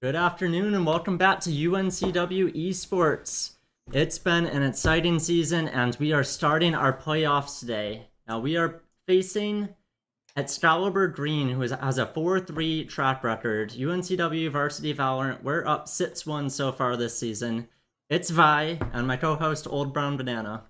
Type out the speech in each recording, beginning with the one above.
Good afternoon and welcome back to UNCW Esports. It's been an exciting season and we are starting our playoffs today. Now we are facing Excalibur Green, who has a 4-3 track record. UNCW Varsity Valorant, we're up 6-1 so far this season. It's Vi and my co-host Old Brown Banana.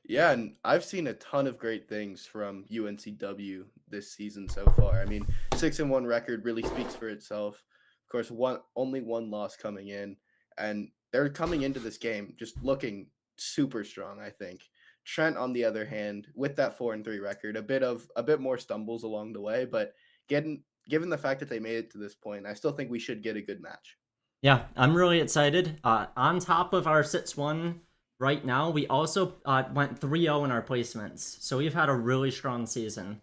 Yeah, and I've seen a ton of great things from UNCW this season so far. I mean, 6-1 record really speaks for itself. Of course, only one loss coming in, and they're coming into this game just looking super strong, I think. Trent, on the other hand, with that 4-3 record, a bit more stumbles along the way, but given the fact that they made it to this point, I still think we should get a good match. Yeah, I'm really excited. On top of our 6-1 right now, we also went 3-0 in our placements. So we've had a really strong season.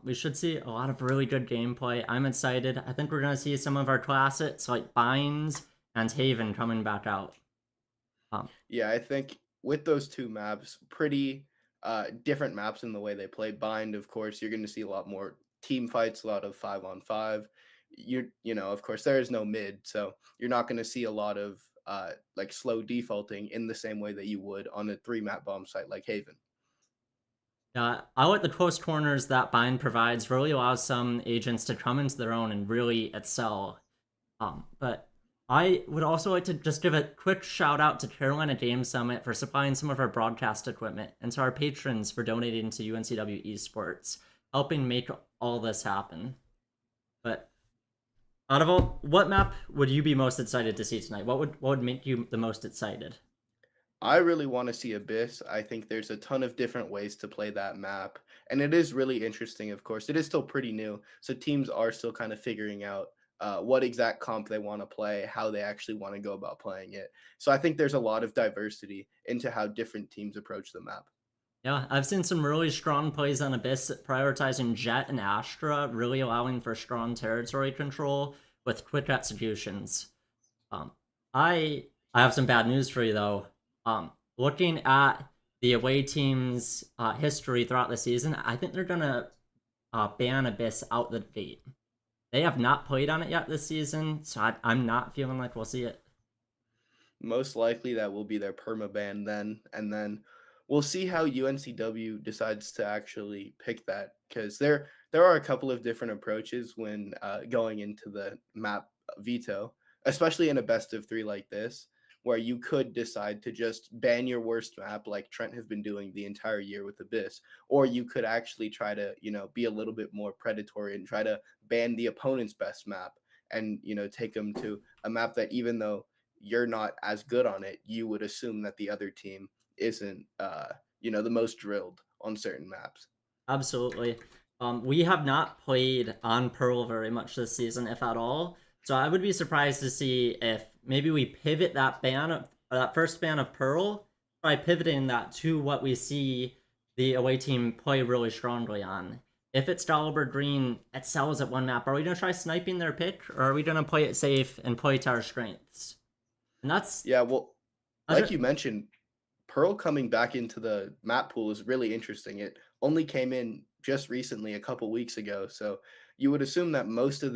We should see a lot of really good gameplay. I'm excited. I think we're going to see some of our classics like Binds and Haven coming back out. Yeah, I think with those two maps, pretty different maps in the way they play. Bind, of course, you're going to see a lot more team fights, a lot of 5-on-5. Of course, there is no mid, so you're not going to see a lot of like slow defaulting in the same way that you would on a three map bomb site like Haven. I like the close corners that Bind provides. Really allows some agents to come into their own and really excel. But I would also like to just give a quick shout out to Carolina Game Summit for supplying some of our broadcast equipment and to our patrons for donating to UNCW Esports, helping make all this happen. But out of all, what map would you be most excited to see tonight? What would make you the most excited? I really want to see Abyss. I think there's a ton of different ways to play that map. And it is really interesting, of course. It is still pretty new. So teams are still kind of figuring out what exact comp they want to play, how they actually want to go about playing it. So I think there's a lot of diversity into how different teams approach the map. Yeah, I've seen some really strong plays on Abyss prioritizing Jet and Astra, really allowing for strong territory control with quick executions. Um, I have some bad news for you though. Looking at the away team's history throughout the season, I think they're gonna ban Abyss out the gate. They have not played on it yet this season, so I'm not feeling like we'll see it. Most likely that will be their perma ban then, and then we'll see how UNCW decides to actually pick that because there are a couple of different approaches when going into the map veto, especially in a best of three like this, where you could decide to just ban your worst map like Trent has been doing the entire year with Abyss, or you could actually try to be a little bit more predatory and try to ban the opponent's best map and take them to a map that even though you're not as good on it, you would assume that the other team isn't, the most drilled on certain maps. Absolutely. We have not played on Pearl very much this season, if at all. So I would be surprised to see if maybe we pivot that first ban of Pearl by pivoting that to what we see the away team play really strongly on. If it's Excalibur Green excels at one map, are we gonna try sniping their pick, or are we gonna play it safe and play to our strengths? And Yeah, well, like that's you mentioned, Pearl coming back into the map pool is really interesting. It only came in just recently, a couple weeks ago, so you would assume that most of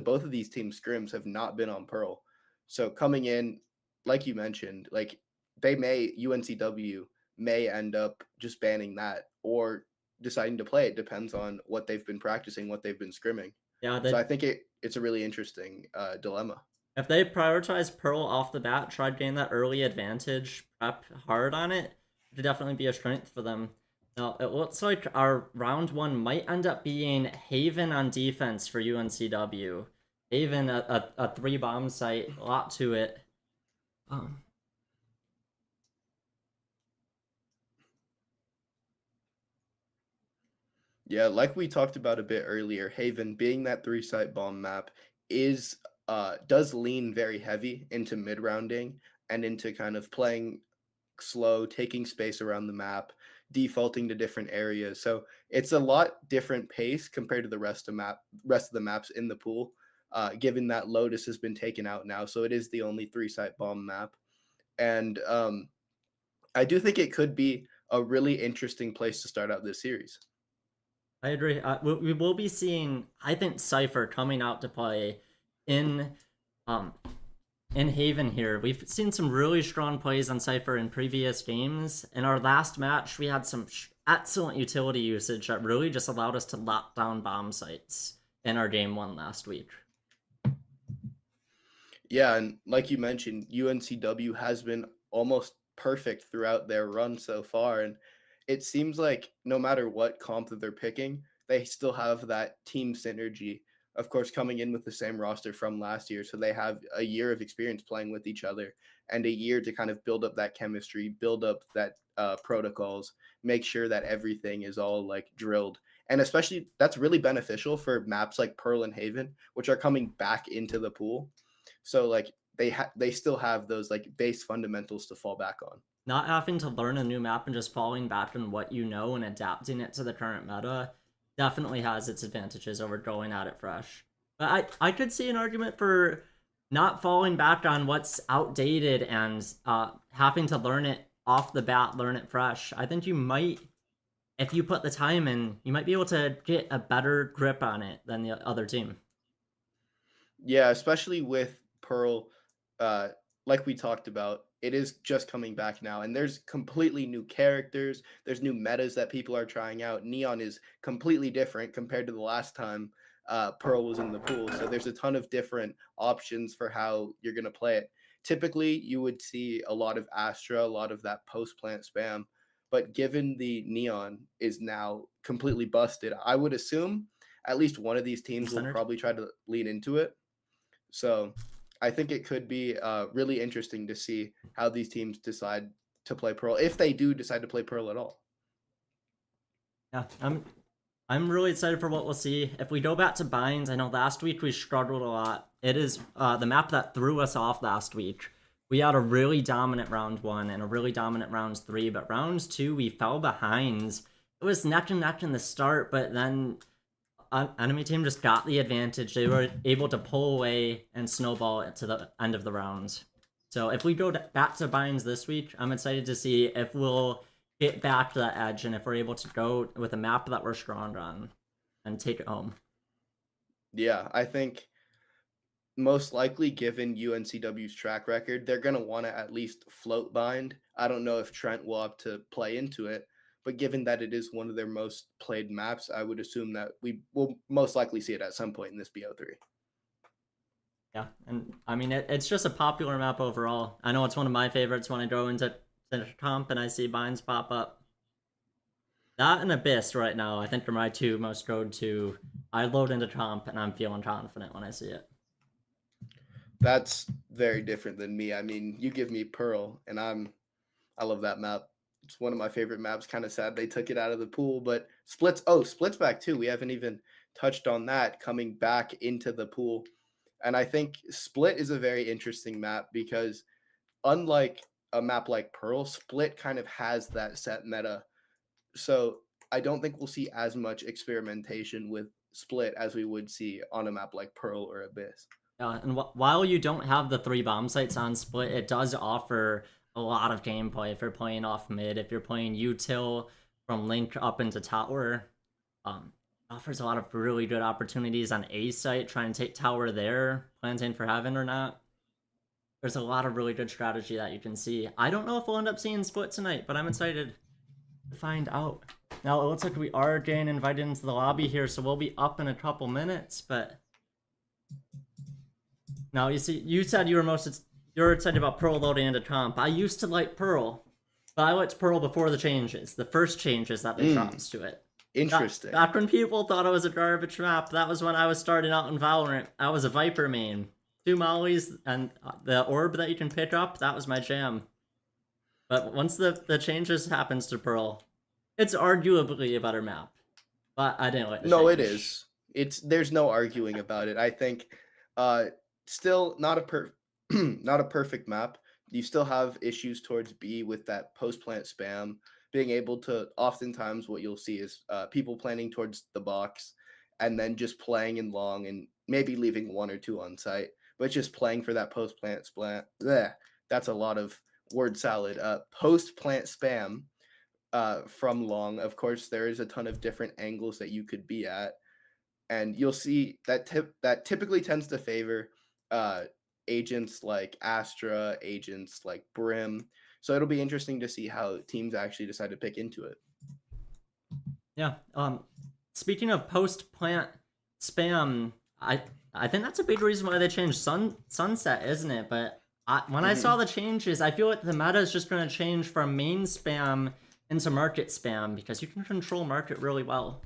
both of these team scrims have not been on Pearl. So coming in, like you mentioned, like UNCW may end up just banning that or deciding to play it. Depends on what they've been practicing, what they've been scrimming. yeah, So that I think it's a really interesting dilemma. if they prioritize Pearl off the bat, try to gain that early advantage, prep hard on it, it could definitely be a strength for them. Now, it looks like our round one might end up being Haven on defense for UNCW. Haven, a three bomb site, a lot to it. Um, Yeah, like we talked about a bit earlier, Haven being that three site bomb map is does lean very heavy into mid rounding and into kind of playing slow, taking space around the map, defaulting to different areas. So it's a lot different pace compared to the rest of the maps in the pool. Given that Lotus has been taken out now, so it is the only three site bomb map, and I do think it could be a really interesting place to start out this series. I agree. We will be seeing, I think, Cypher coming out to play in um in Haven here. We've seen some really strong plays on Cypher in previous games. In our last match, we had some excellent utility usage that really just allowed us to lock down bomb sites in our game one last week. Yeah, and like you mentioned, UNCW has been almost perfect throughout their run so far, and it seems like no matter what comp that they're picking, they still have that team synergy. Of course, coming in with the same roster from last year, so they have a year of experience playing with each other and a year to kind of build up that chemistry, build up that protocols, make sure that everything is all like drilled. And especially that's really beneficial for maps like Pearl and Haven, which are coming back into the pool. So like they still have those like base fundamentals to fall back on. Not having to learn a new map and just falling back on what you know and adapting it to the current meta definitely has its advantages over going at it fresh. But I could see an argument for not falling back on what's outdated and having to learn it off the bat, learn it fresh. I think you might, if you put the time in, you might be able to get a better grip on it than the other team. Yeah, especially with Pearl, uh, like we talked about, it is just coming back now, and there's completely new characters. There's new metas that people are trying out. Neon is completely different compared to the last time Pearl was in the pool. So there's a ton of different options for how you're gonna play it. Typically, you would see a lot of Astra, a lot of that post plant spam, but given the Neon is now completely busted, I would assume at least one of these teams will Centered. probably try to lean into it. So I think it could be really interesting to see how these teams decide to play Pearl, if they do decide to play Pearl at all. Yeah, I'm really excited for what we'll see. If we go back to binds, I know last week we struggled a lot. It is the map that threw us off last week. We had a really dominant round 1 and a really dominant round 3, but round 2 we fell behind. It was neck and neck in the start, but then enemy team just got the advantage. They were able to pull away and snowball it to the end of the round. So if we go back to binds this week, I'm excited to see if we'll get back to that edge and if we're able to go with a map that we're strong on and take it home. Yeah, I think most likely, given UNCW's track record, they're going to want to at least float bind. I don't know if Trent will have to play into it, but given that it is one of their most played maps, I would assume that we will most likely see it at some point in this BO3. Yeah, and I mean, it's just a popular map overall. I know it's one of my favorites when I go into comp and I see binds pop up. That and Abyss right now, I think, are my two most go-to. I load into comp and I'm feeling confident when I see it. That's very different than me. I mean, you give me Pearl, and I love that map. It's one of my favorite maps. Kind of sad they took it out of the pool, but Splits. Oh, Splits back too. We haven't even touched on that coming back into the pool, and I think Split is a very interesting map because unlike a map like Pearl, Split kind of has that set meta. So I don't think we'll see as much experimentation with Split as we would see on a map like Pearl or Abyss. And while you don't have the 3 bomb sites on Split, it does offer a lot of gameplay if you're playing off mid. If you're playing util from Link up into tower, offers a lot of really good opportunities on A site, trying to take tower there, planting for heaven or not. There's a lot of really good strategy that you can see. I don't know if we'll end up seeing Split tonight, but I'm excited to find out. Now, it looks like we are getting invited into the lobby here, so we'll be up in a couple minutes, but... Now, you see, you said you're excited about Pearl loading into comp. I used to like Pearl, but I liked Pearl before the changes, the first changes that they dropped to it. Interesting. Back when people thought it was a garbage map, that was when I was starting out in Valorant. I was a Viper main. 2 mollies and the orb that you can pick up, that was my jam. But once the changes happens to Pearl, it's arguably a better map. But I didn't like the No, change. it is. There's no arguing about it. I think still not not a perfect map. You still have issues towards B with that post plant spam. Being able to oftentimes what you'll see is people planning towards the box and then just playing in long and maybe leaving 1 or 2 on site, but just playing for that post plant spam. Bleh, that's a lot of word salad. Post plant spam from long. Of course, there is a ton of different angles that you could be at, and you'll see that typically tends to favor uh, agents like Astra, agents like Brim. So it'll be interesting to see how teams actually decide to pick into it. Yeah. Speaking of post plant spam, I think that's a big reason why they changed sunset, isn't it? But when I saw Hmm. the changes, I feel like the meta is just going to change from main spam into market spam because you can control market really well.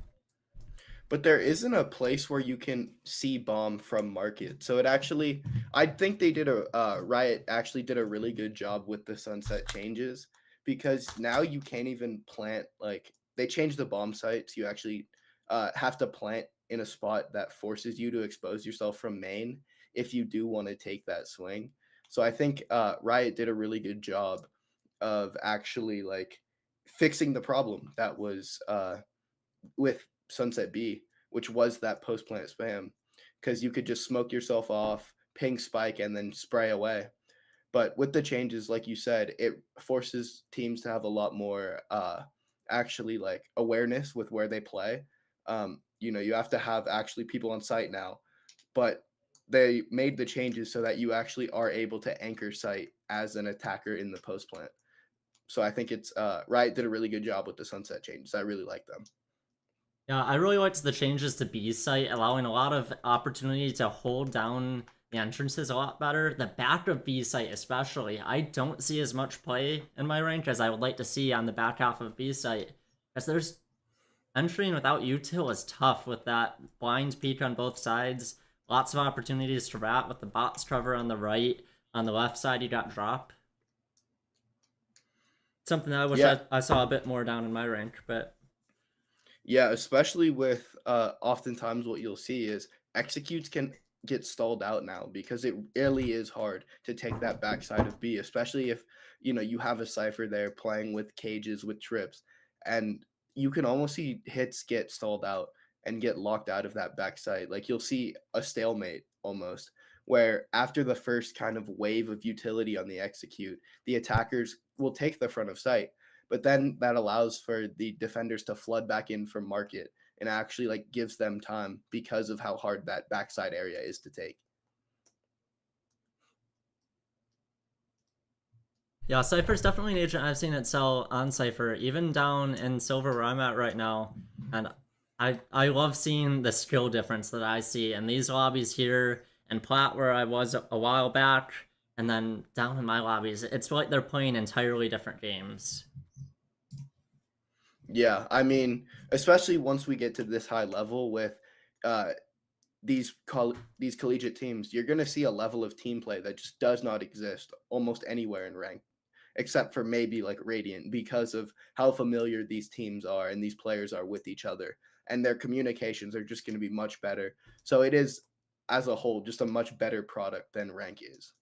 But there isn't a place where you can see bomb from market. So it actually, I think they did Riot actually did a really good job with the sunset changes, because now you can't even plant, like, they changed the bomb sites. You actually have to plant in a spot that forces you to expose yourself from main if you do want to take that swing. So I think Riot did a really good job of actually like fixing the problem that was with Sunset B, which was that post plant spam, because you could just smoke yourself off, ping spike, and then spray away. But with the changes, like you said, it forces teams to have a lot more actually like awareness with where they play. You have to have actually people on site now, but they made the changes so that you actually are able to anchor site as an attacker in the post plant. So I think it's Riot did a really good job with the sunset changes. I really like them. Yeah, I really liked the changes to B site, allowing a lot of opportunity to hold down the entrances a lot better. The back of B site, especially, I don't see as much play in my rank as I would like to see on the back half of B site, because there's entering without util is tough with that blind peak on both sides. Lots of opportunities to rat with the bots cover on the right. On the left side, you got drop. Something that I wish Yeah, I saw a bit more down in my rank, but yeah, especially with oftentimes what you'll see is executes can get stalled out now, because it really is hard to take that backside of B, especially if you have a cipher there playing with cages with trips, and you can almost see hits get stalled out and get locked out of that backside. Like you'll see a stalemate almost, where after the first kind of wave of utility on the execute, the attackers will take the front of site, but then that allows for the defenders to flood back in from market, and actually like gives them time because of how hard that backside area is to take. yeah, Cypher's definitely an agent I've seen it sell on Cypher, even down in Silver where I'm at right now. And I love seeing the skill difference that I see in these lobbies here and Plat where I was a while back, and then down in my lobbies. It's like they're playing entirely different games. Yeah, I mean, especially once we get to this high level with uh, these collegiate teams, you're going to see a level of team play that just does not exist almost anywhere in rank, except for maybe like Radiant, because of how familiar these teams are and these players are with each other, and their communications are just going to be much better. So it is, as a whole, just a much better product than rank is.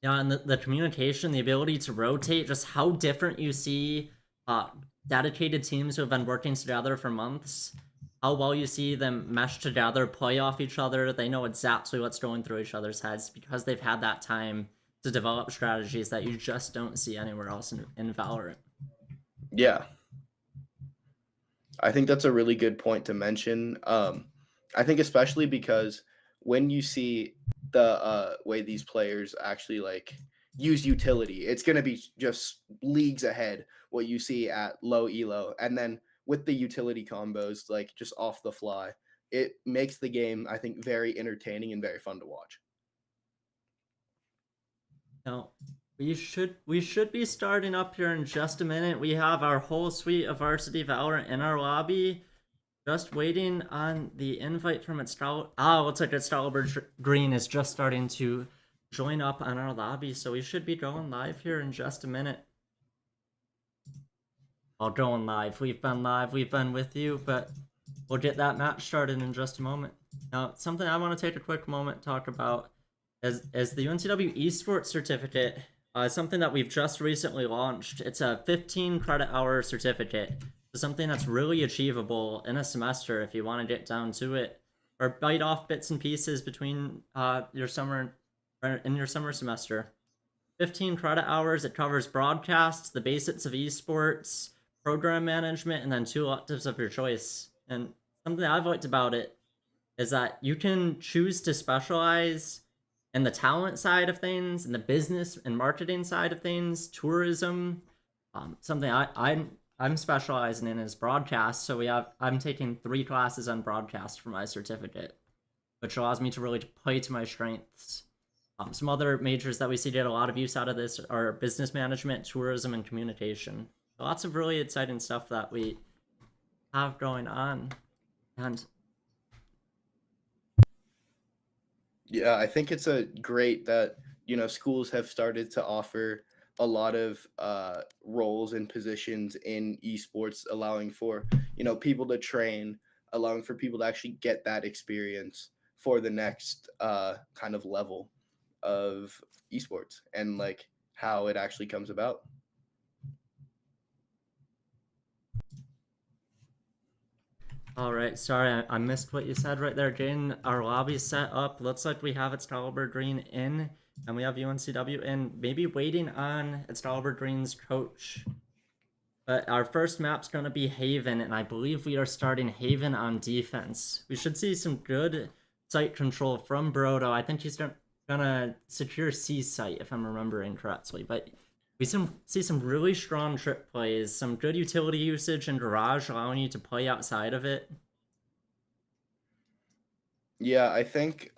Yeah, and the communication, the ability to rotate, just how different you see uh, dedicated teams who have been working together for months, how well you see them mesh together, play off each other. They know exactly what's going through each other's heads because they've had that time to develop strategies that you just don't see anywhere else in Valorant. Yeah, I think that's a really good point to mention. I think especially because when you see the way these players actually like use utility, it's going to be just leagues ahead what you see at low elo, and then with the utility combos like just off the fly, it makes the game, I think, very entertaining and very fun to watch. Now, we should be starting up here in just a minute. We have our whole suite of Varsity Valorant in our lobby. Just waiting on the invite from looks like Excalibur Green is just starting to join up on our lobby, so we should be going live here in just a minute. I'll going live. We've been live. We've been with you, but we'll get that match started in just a moment. Now, something I want to take a quick moment to talk about is the UNCW Esports certificate. Something that we've just recently launched. It's a 15 credit hour certificate. So something that's really achievable in a semester if you want to get down to it, or bite off bits and pieces between your summer or in your summer semester. 15 credit hours. It covers broadcasts, the basics of esports, program management, and then two electives of your choice. And something I've liked about it is that you can choose to specialize in the talent side of things, in the business and marketing side of things, tourism. Something I'm specializing in is broadcast. So I'm taking 3 classes on broadcast for my certificate, which allows me to really play to my strengths. Some other majors that we see get a lot of use out of this are business management, tourism, and communication. Lots of really exciting stuff that we have going on. And Yeah, I think it's a great that, schools have started to offer a lot of roles and positions in esports, allowing for, people to train, allowing for people to actually get that experience for the next kind of level of esports and like how it actually comes about. all right, sorry, I missed what you said right there, Jane. Our lobby's set up. Looks like we have Excalibur Green in, and we have UNCW in. Maybe waiting on Excalibur Green's coach. But our first map's going to be Haven, and I believe we are starting Haven on defense. We should see some good site control from Brodo. I think he's gonna secure C site, if I'm remembering correctly. But we see some really strong trip plays, some good utility usage in Garage, allowing you to play outside of it. Yeah, I think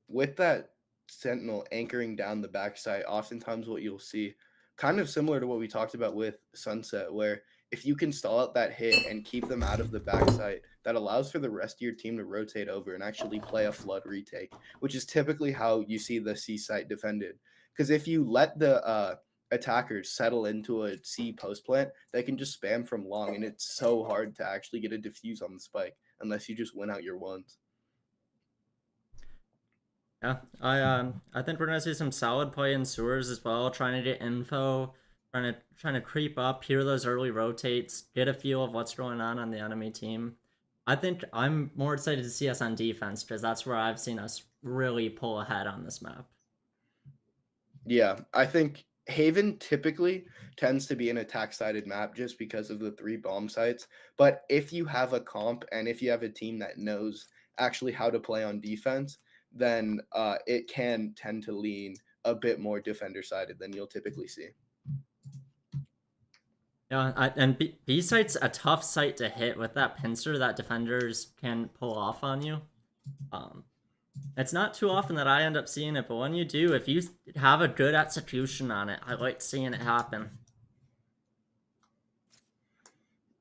with that sentinel anchoring down the backside, oftentimes what you'll see, kind of similar to what we talked about with Sunset, where if you can stall out that hit and keep them out of the backside, that allows for the rest of your team to rotate over and actually play a flood retake, which is typically how you see the C site defended. Because if you let the attackers settle into a C post plant, they can just spam from long, and it's so hard to actually get a defuse on the spike unless you just win out your ones. Yeah, I think we're gonna see some solid play in sewers as well, trying to get info, trying to creep up, hear those early rotates, get a feel of what's going on the enemy team. I think I'm more excited to see us on defense because that's where I've seen us really pull ahead on this map. Yeah, I think Haven typically tends to be an attack-sided map just because of the 3 bomb sites, but if you have a comp and if you have a team that knows actually how to play on defense, then it can tend to lean a bit more defender-sided than you'll typically see. Yeah, and B site's a tough site to hit with that pincer that defenders can pull off on you. Um, It's not too often that I end up seeing it, but when you do, if you have a good execution on it, I like seeing it happen.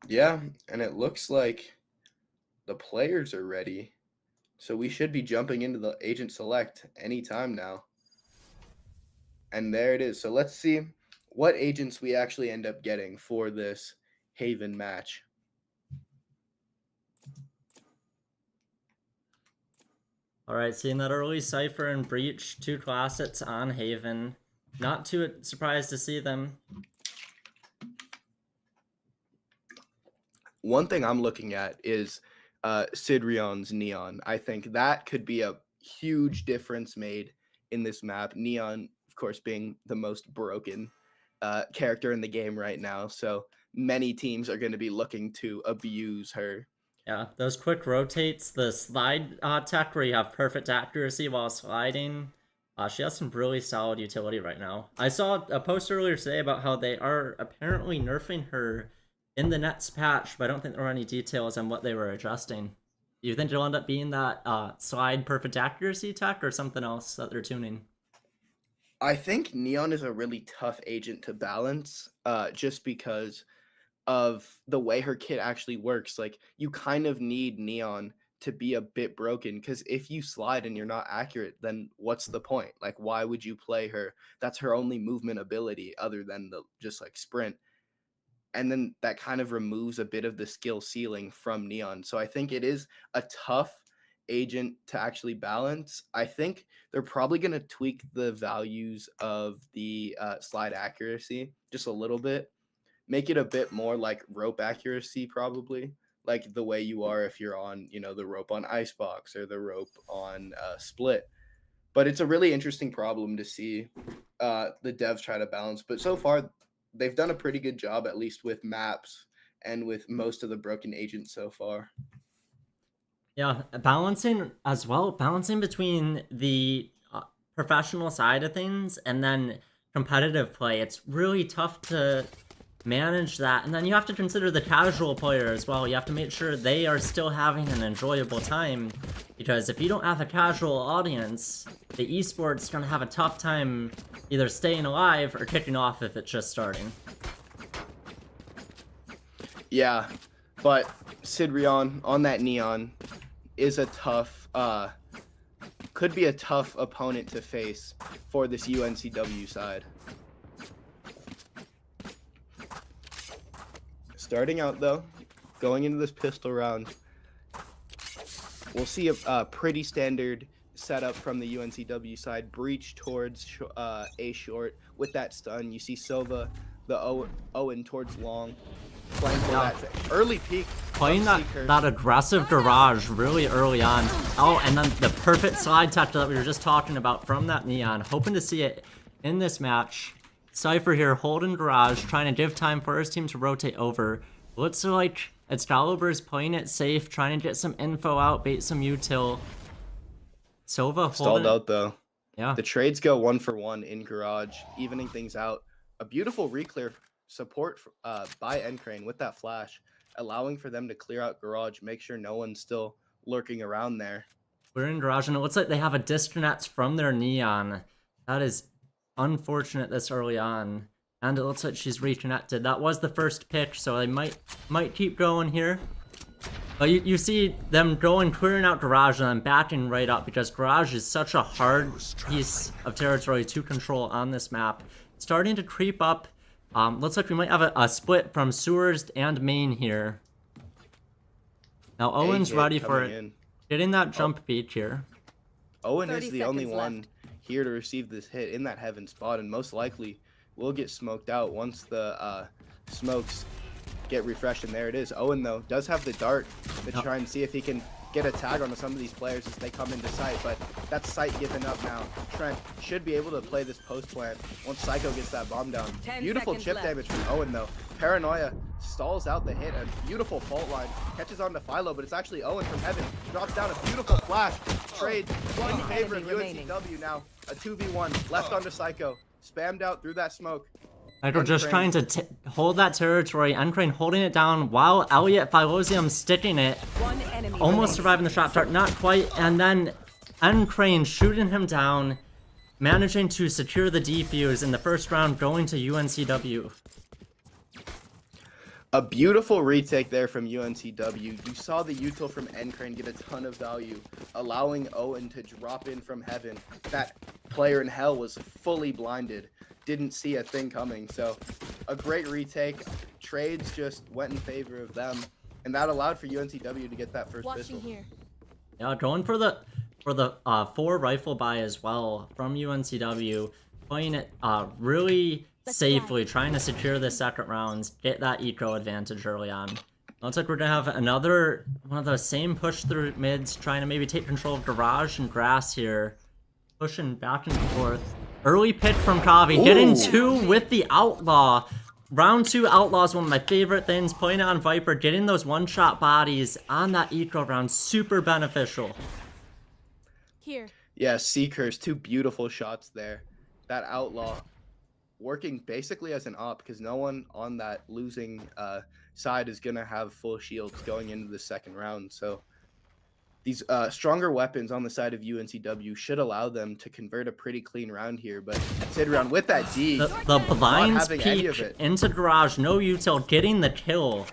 Yeah, and it looks like the players are ready, so we should be jumping into the agent select anytime now. And there it is. So let's see what agents we actually end up getting for this Haven match. All right, seeing that early Cypher and Breach, 2 classets on Haven. Not too surprised to see them. One thing I'm looking at is Sidrion's Neon. I think that could be a huge difference made in this map. Neon, of course, being the most broken character in the game right now. So many teams are going to be looking to abuse her. Yeah, those quick rotates, the slide tech where you have perfect accuracy while sliding. She has some really solid utility right now. I saw a post earlier today about how they are apparently nerfing her in the next patch, but I don't think there were any details on what they were adjusting. Do you think it'll end up being that slide perfect accuracy tech or something else that they're tuning? I think Neon is a really tough agent to balance just because of the way her kit actually works. Like, you kind of need Neon to be a bit broken because if you slide and you're not accurate, then what's the point? Like, why would you play her? That's her only movement ability other than the just like sprint. And then that kind of removes a bit of the skill ceiling from Neon. So I think it is a tough agent to actually balance. I think they're probably going to tweak the values of the slide accuracy just a little bit, make it a bit more like rope accuracy, probably like the way you are if you're on, the rope on Icebox or the rope on Split. But it's a really interesting problem to see the devs try to balance. But so far, they've done a pretty good job, at least with maps and with most of the broken agents so far. Yeah, balancing as well, balancing between the professional side of things and then competitive play. It's really tough to manage that. And then you have to consider the casual player as well. You have to make sure they are still having an enjoyable time, because if you don't have a casual audience, the esports gonna have a tough time either staying alive or kicking off if it's just starting. Yeah, but Sidrion on that Neon is a tough, could be a tough opponent to face for this UNCW side. Starting out though, going into this pistol round, we'll see a pretty standard setup from the UNCW side. Breach towards A short with that stun. You see Silva, the Owen towards long. Playing for that early peak. Playing that aggressive garage really early on. Oh, and then the perfect slide touch that we were just talking about from that Neon. Hoping to see it in this match. Cypher here holding garage, trying to give time for his team to rotate over. Looks like Excalibur's playing it safe, trying to get some info out, bait some util. Silva stalled out though. Yeah. The trades go 1-for-1 in garage, evening things out. A beautiful reclear support by NCrane with that flash, allowing for them to clear out garage, make sure no one's still lurking around there. We're in garage, and it looks like they have a disconnect from their Neon. That is unfortunate this early on. And it looks like she's reconnected. That was the first pick, so they might keep going here. But you see them going, clearing out garage, and then backing right up, because garage is such a hard piece of territory to control on this map. Starting to creep up. Looks like we might have a split from sewers and main here. Now Owen's ready for it. Getting that jump beat here. Owen is the only one here to receive this hit in that heaven spot, and most likely will get smoked out once the smokes get refreshed. And there it is. Owen though does have the dart to try and see if he can get a tag onto some of these players as they come into sight, but that's sight given up now. Trent should be able to play this post plant once Psycho gets that bomb down. Beautiful chip damage from Owen though. Paranoia stalls out the hit. A beautiful fault line catches on to Philo, but it's actually Owen from heaven. Drops down a beautiful flash. Trade in favor of UNCW now. A 2v1 left onto Psycho. Spammed out through that smoke. Psycho just trying to hold that territory. NCrane holding it down while Elliot Phylosium sticking it. Almost surviving the shot start, not quite. And then NCrane shooting him down, managing to secure the defuse in the first round, going to UNCW. A beautiful retake there from UNCW. You saw the util from NCrane get a ton of value, allowing Owen to drop in from heaven. That player in hell was fully blinded. Didn't see a thing coming. So a great retake. Trades just went in favor of them, and that allowed for UNCW to get that first pistol. Here. Yeah, going for the 4 rifle buy as well from UNCW, playing it really safely, trying to secure the second rounds, get that eco advantage early on. Looks like we're gonna have another one of those same push through mids, trying to maybe take control of garage and grass here, pushing back and forth. Early pick from Kavi, getting 2 with the Outlaw. Round 2 Outlaw is one of my favorite things. Playing on Viper, getting those one-shot bodies on that eco round, super beneficial. Here. Yeah, Seekers, 2 beautiful shots there. That Outlaw working basically as an op, because no one on that losing side is going to have full shields going into the second round. So these stronger weapons on the side of UNCW should allow them to convert a pretty clean round here. But Sidron with that D, the blinds peek into garage, no util, getting the kill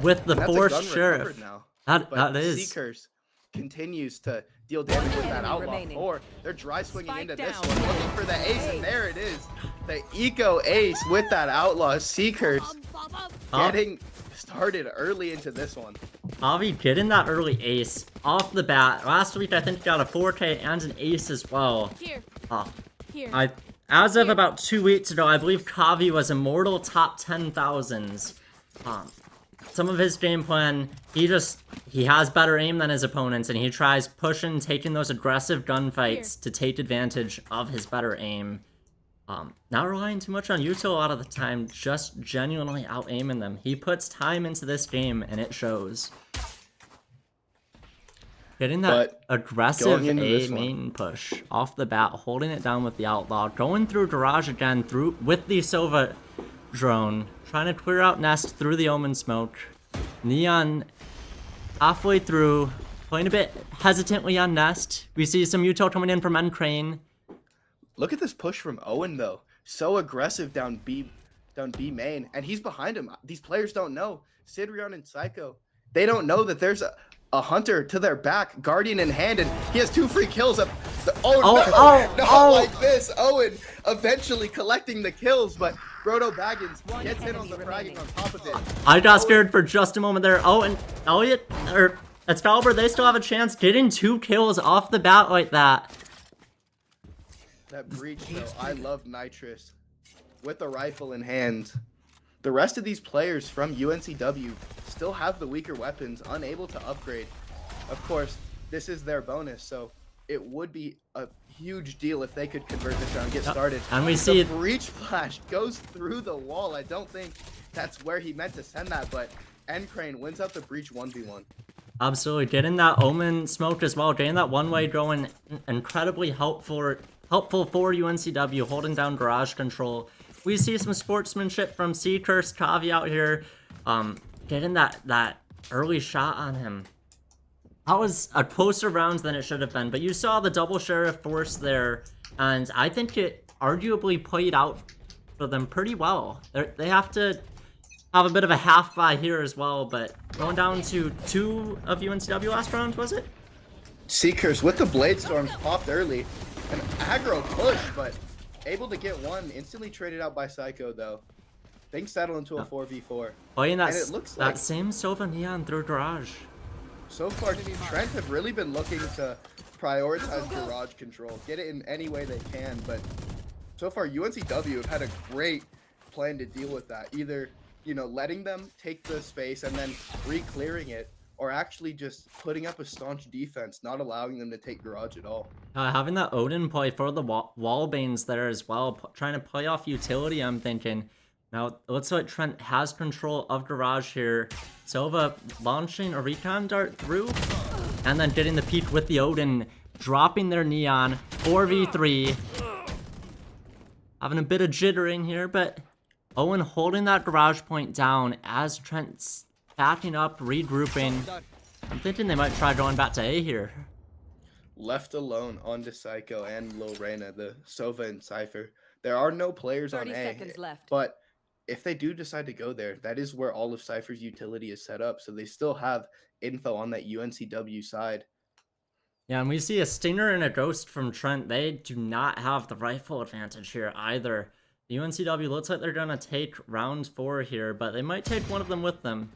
with the forced sheriff. That is. Seekers continues to deal damage with that Outlaw 4. They're dry swinging into this one, looking for the ace, and there it is. The eco ace with that Outlaw. Seekers getting started early into this one. Kavi getting that early ace off the bat. Last week, I think got a 4K and an ace as well. As of about 2 weeks ago, I believe Kavi was immortal top 10,000s. Some of his game plan, he has better aim than his opponents, and he tries pushing, taking those aggressive gunfights to take advantage of his better aim. Not relying too much on util a lot of the time, just genuinely out-aiming them. He puts time into this game, and it shows. Getting that But aggressive going into A this one- main push off the bat, holding it down with the Outlaw, going through Garage again through with the Sova drone, trying to clear out Nest through the Omen smoke. Neon halfway through, playing a bit hesitantly on Nest. We see some util coming in from NCrane. Look at this push from Owen though. So aggressive down B main, and he's behind him. These players don't know. Sidrion and Psycho, they don't know that there's a hunter to their back, Guardian in hand, and he has 2 free kills up. Not like this. Owen eventually collecting the kills, but BrodoBaggins gets in on the fragging on top of it. I got scared for just a moment there. Oh, and Elliot or Excalibur, they still have a chance getting 2 kills off the bat like that. That breach though, I love Nitrous with the rifle in hand. The rest of these players from UNCW still have the weaker weapons, unable to upgrade. Of course, this is their bonus, so it would be a huge deal if they could convert this round and get started. And we see the breach flash goes through the wall. I don't think that's where he meant to send that, but NCrane wins out the breach 1v1. Absolutely, getting that Omen smoke as well, getting that one-way going, incredibly helpful for UNCW, holding down garage control. We see some sportsmanship from Seahawks Kavi out here, getting that early shot on him. That was a closer round than it should have been, but you saw the double sheriff force there, and I think it arguably played out for them pretty well. They have to have a bit of a half buy here as well, but going down to 2 of UNCW last round, was it? Seekers with the Blade Storms popped early. An aggro push, but able to get one. Instantly traded out by Psycho, though. Things settle into a 4v4. Playing that, and it looks that like, same Sova Neon through Garage. so far, Trent have really been looking to prioritize Garage control. Get it in any way they can, but so far, UNCW have had a great plan to deal with that. Either, letting them take the space and then re-clearing it, or actually just putting up a staunch defense, not allowing them to take Garage at all. Having that Odin play for the wallbanes there as well, trying to play off utility, I'm thinking. Now, it looks like Trent has control of Garage here. Sova launching a recon dart through, and then getting the peek with the Odin, dropping their Neon, 4v3. Having a bit of jittering here, but Owen holding that Garage point down as Trent's backing up, regrouping. I'm thinking they might try going back to A here. Left alone onto Psycho and Lorena, the Sova and Cypher. There are no players on 30 A, seconds left. but if they do decide to go there, that is where all of Cypher's utility is set up, so they still have info on that UNCW side. Yeah, and we see a Stinger and a Ghost from Trent. They do not have the rifle advantage here either. The UNCW looks like they're going to take round 4 here, but they might take one of them with them.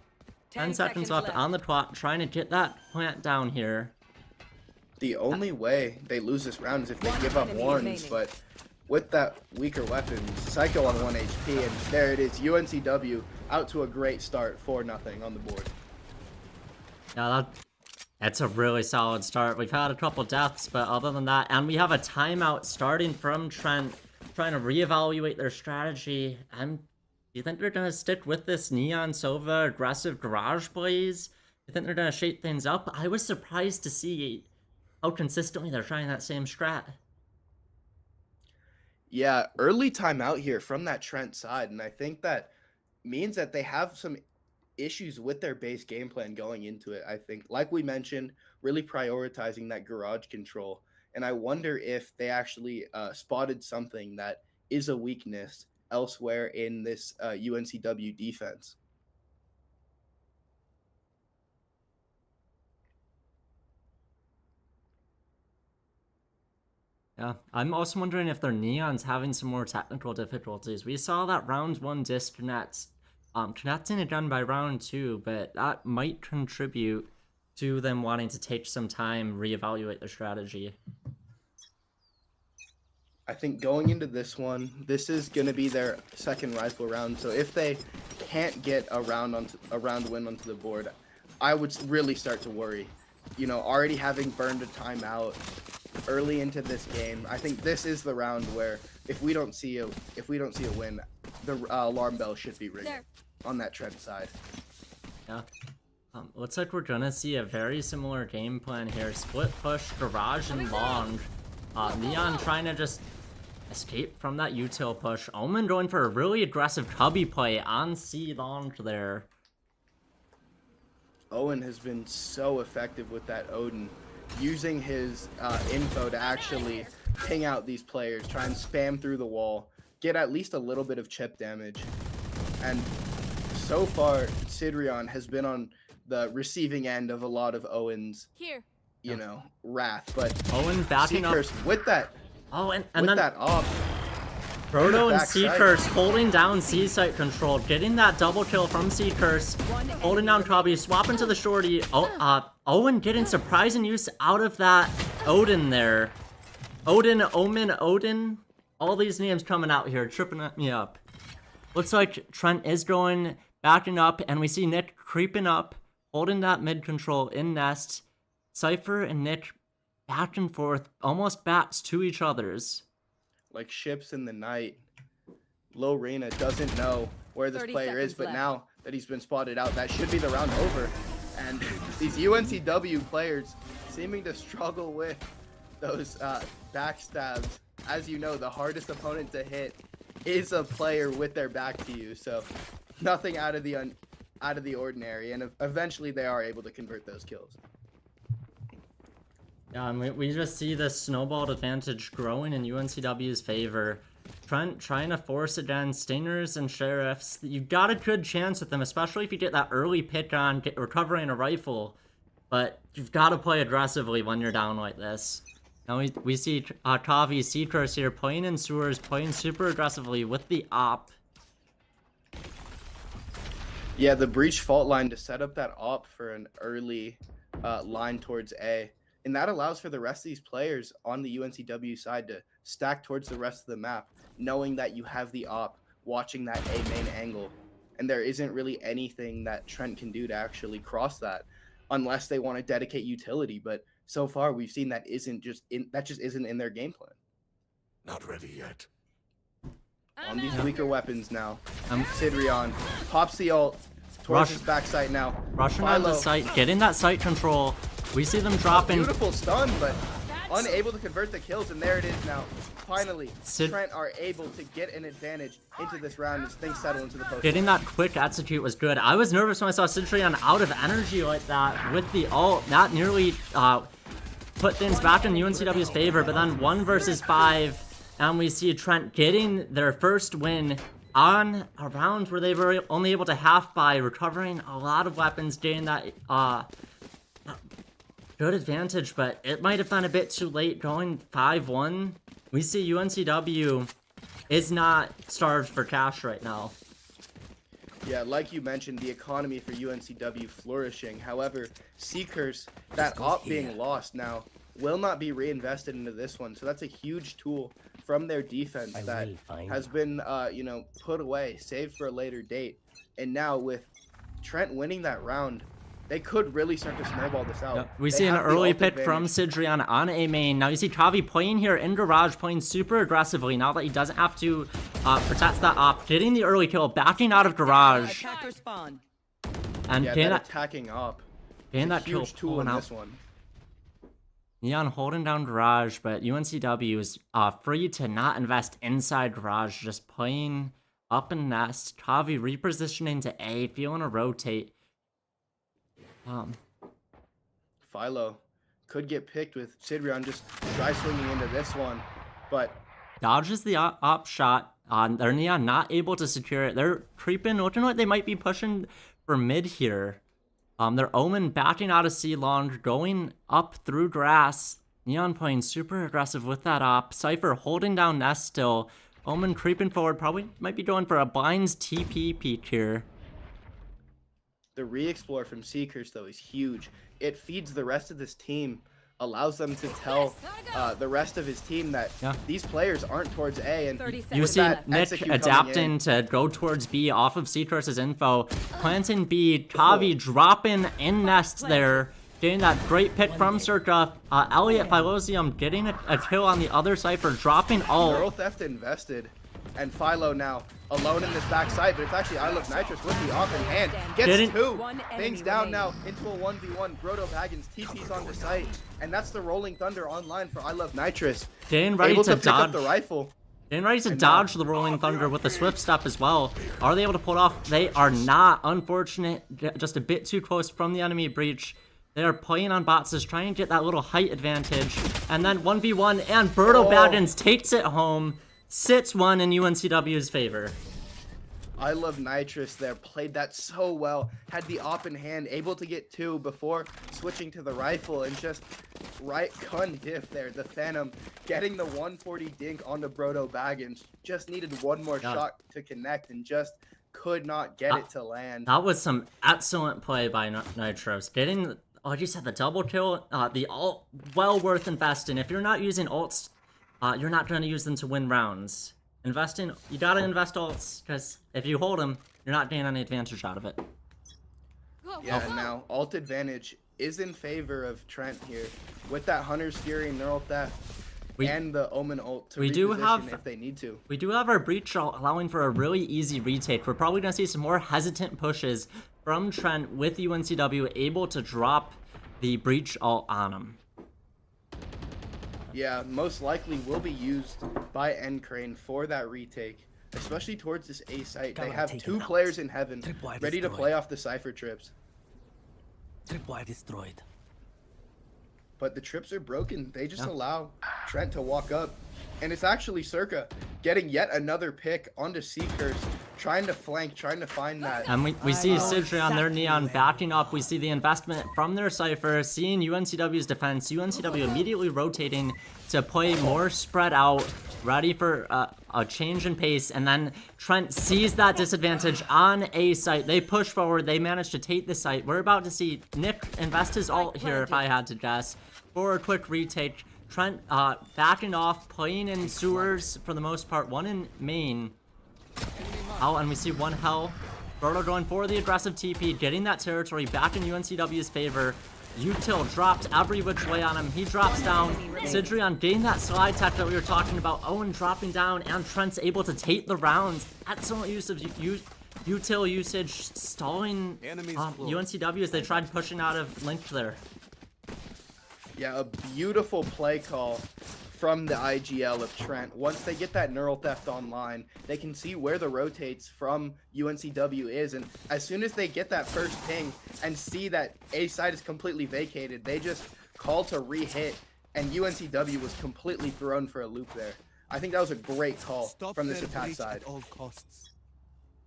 10 seconds left on the clock, trying to get that plant down here. The only way they lose this round is if they give up ones, but with that weaker weapons, Psycho on 1 HP, and there it is, UNCW out to a great start, 4-0 on the board. Yeah, that's a really solid start. We've had a couple deaths, but other than that, and we have a timeout starting from Trent, trying to reevaluate their strategy. Do you think they're going to stick with this Neon Sova aggressive Garage plays? Do you think they're going to shake things up? I was surprised to see how consistently they're trying that same strat. Yeah, early timeout here from that Trent side, and I think that means that they have some issues with their base game plan going into it. I think, like we mentioned, really prioritizing that Garage control, and I wonder if they actually spotted something that is a weakness elsewhere in this UNCW defense. Yeah, I'm also wondering if their Neon's having some more technical difficulties. We saw that round 1 disconnect, connecting again by round 2, but that might contribute to them wanting to take some time, reevaluate their strategy. I think going into this one, this is going to be their second rifle round. So if they can't get a round win onto the board, I would really start to worry. Already having burned a timeout early into this game, I think this is the round where if we don't see a win, the alarm bell should be ringing on that Trent side. Yeah. Looks like we're gonna see a very similar game plan here. Split push, garage, and long. Neon trying to just escape from that util push. Omen going for a really aggressive cubby play on C long there. Owen has been so effective with that Odin, using his info to actually ping out these players, try and spam through the wall, get at least a little bit of chip damage. And so far, Sidrion has been on the receiving end of a lot of Owen's, Here. you know, wrath. But Owen backing up. Seacurse with that, Oh, and with then that off. Brodo and backside. Seacurse holding down C site control, getting that double kill from Seacurse, holding down Kavi, swapping to the shorty. Owen getting surprising use out of that Odin there. Odin, Omen, Odin. All these names coming out here, tripping me up. Looks like Trent is going, backing up, and we see Nick creeping up, holding that mid control in nest. Cypher and Nick back and forth, almost bats to each other's. Like ships in the night. Lorena doesn't know where this 30 player is, seconds but left. now that he's been spotted out, that should be the round over. And these UNCW players seeming to struggle with those backstabs. As you know, the hardest opponent to hit is a player with their back to you. So nothing out of the ordinary, and eventually they are able to convert those kills. Yeah, and we just see this snowballed advantage growing in UNCW's favor. Trent trying to force against Stingers and Sheriffs. You've got a good chance with them, especially if you get that early pick on recovering a rifle. But you've got to play aggressively when you're down like this. Now we see Kavi, Seacurse here playing in sewers, playing super aggressively with the op. Yeah, the breach fault line to set up that op for an early line towards A. And that allows for the rest of these players on the UNCW side to stack towards the rest of the map, knowing that you have the op watching that A main angle. And there isn't really anything that Trent can do to actually cross that, unless they want to dedicate utility. But so far, we've seen that just isn't in their game plan. Not ready yet. On these weaker weapons now, Sidrion pops the ult towards his backside now. Rushing on the Philo, site, getting that site control. We see them dropping. beautiful stun, but unable to convert the kills, and there it is now. Finally, Sid- Trent are able to get an advantage into this round as things settle into the post. Getting that quick execute was good. I was nervous when I saw Sidrion out of energy like that with the ult. That nearly put things back in UNCW's favor, but then 1 versus 5, and we see Trent getting their first win on a round where they were only able to half by recovering a lot of weapons, getting that good advantage, but it might have been a bit too late going 5-1. We see UNCW is not starved for cash right now. Yeah, like you mentioned, the economy for UNCW flourishing. However, Seekers, that op being lost now, will not be reinvested into this one. So that's a huge tool from their defense that has been, put away, saved for a later date. And now with Trent winning that round, they could really start to snowball this out. Yep. We They see an have the early ult pick from advantage. Sidrion on A main. Now you see Kavi playing here in garage, playing super aggressively now that he doesn't have to protect that op, getting the early kill, backing out of garage, Attacker spawn. and Yeah, getting that that, attacking op. getting It's that a kill huge tool pulling in out. this one. Neon holding down garage, but UNCW is free to not invest inside garage, just playing up in nest. Kavi repositioning to A, feeling a rotate. Philo could get picked with Sidrion just dry swinging into this one, but Dodges the op shot. They're Neon not able to secure it. They're creeping, looking like they might be pushing for mid here. Their Omen backing out of C long, going up through grass. Neon playing super aggressive with that op. Cypher holding down nest still. Omen creeping forward, probably might be going for a blinds TP peek here. the re-explore from Seekers, though, is huge. It feeds the rest of this team, allows them to tell the rest of his team that these players aren't towards A. And 30 You seconds. see that Nick execute coming adapting in. to go towards B off of Seacurse's info. Planting B, Kavi dropping in nest there. Getting that great pick from Circa. Elliot, Phylosium getting a kill on the other Cypher, dropping ult. Neural Theft invested. And Philo now alone in this back side, but it's actually I Love Nitrous with the off in hand. Gets Didn't- 2. One Things enemy down now remaining. into a 1v1. BrodoBaggins TP's on the site. And that's the Rolling Thunder online for I Love Nitrous. Getting ready Able to to pick up dodge. the rifle. Getting ready to And now- dodge the Rolling Thunder with the Swift Step as well. Are they able to pull it off? They are not. Unfortunate. Just a bit too close from the enemy breach. They are playing on boxes, trying to get that little height advantage. And then 1v1, and BrodoBaggins takes it home. Sits 1 in UNCW's favor. I Love Nitrous there, played that so well, had the op in hand, able to get 2 before switching to the rifle, and just right gun diff there, the Phantom getting the 140 dink on the BrodoBaggins, just needed one more Yeah. shot to connect and just could not get it to land. That was some excellent play by Nitros. Getting, like you said, the double kill, the ult, well worth investing. If you're not using ults, you're not going to use them to win rounds. Investing, you got to invest ults, because if you hold them, you're not getting any advantage out of it. Go, Yeah, go, go. now ult advantage is in favor of Trent here with that Hunter's Fury, Neural Theft, and the Omen ult to we do reposition have- if they need to. We do have our breach allowing for a really easy retake. We're probably going to see some more hesitant pushes from Trent with UNCW able to drop the breach ult on him. Yeah, most likely will be used by NCrane for that retake, especially towards this A site. They Come on, have take 2 it out. players in heaven Tripwire ready to destroyed. play off the Cypher trips. Tripwire destroyed. But the trips are broken. They just Yeah. allow Trent to walk up. And it's actually Circa getting yet another pick onto Seekers, trying to flank, trying to find that. And we see know Sidri on their exactly Neon where backing up. We see the investment from their Cypher, seeing UNCW's defense. UNCW immediately rotating to play more spread out, ready for a change in pace. And then Trent sees that disadvantage on A site. They push forward. They manage to take the site. We're about to see Nick invest his ult here, if I had to guess, for a quick retake. Trent backing off, playing in sewers for the most part. 1 in main. Oh, and we see 1 hell. Brodo going for the aggressive TP, getting that territory back in UNCW's favor. Util dropped every which way on him. He drops down. Sidrion getting that slide tech that we were talking about. Owen dropping down, and Trent's able to take the rounds. Excellent use of Util usage, stalling UNCW as they tried pushing out of Link there. Yeah, a beautiful play call from the IGL of Trent. Once they get that Neural Theft online, they can see where the rotates from UNCW is, and as soon as they get that first ping and see that A side is completely vacated, they just call to re-hit, and UNCW was completely thrown for a loop there. I think that was a great call from this attack side. At all costs.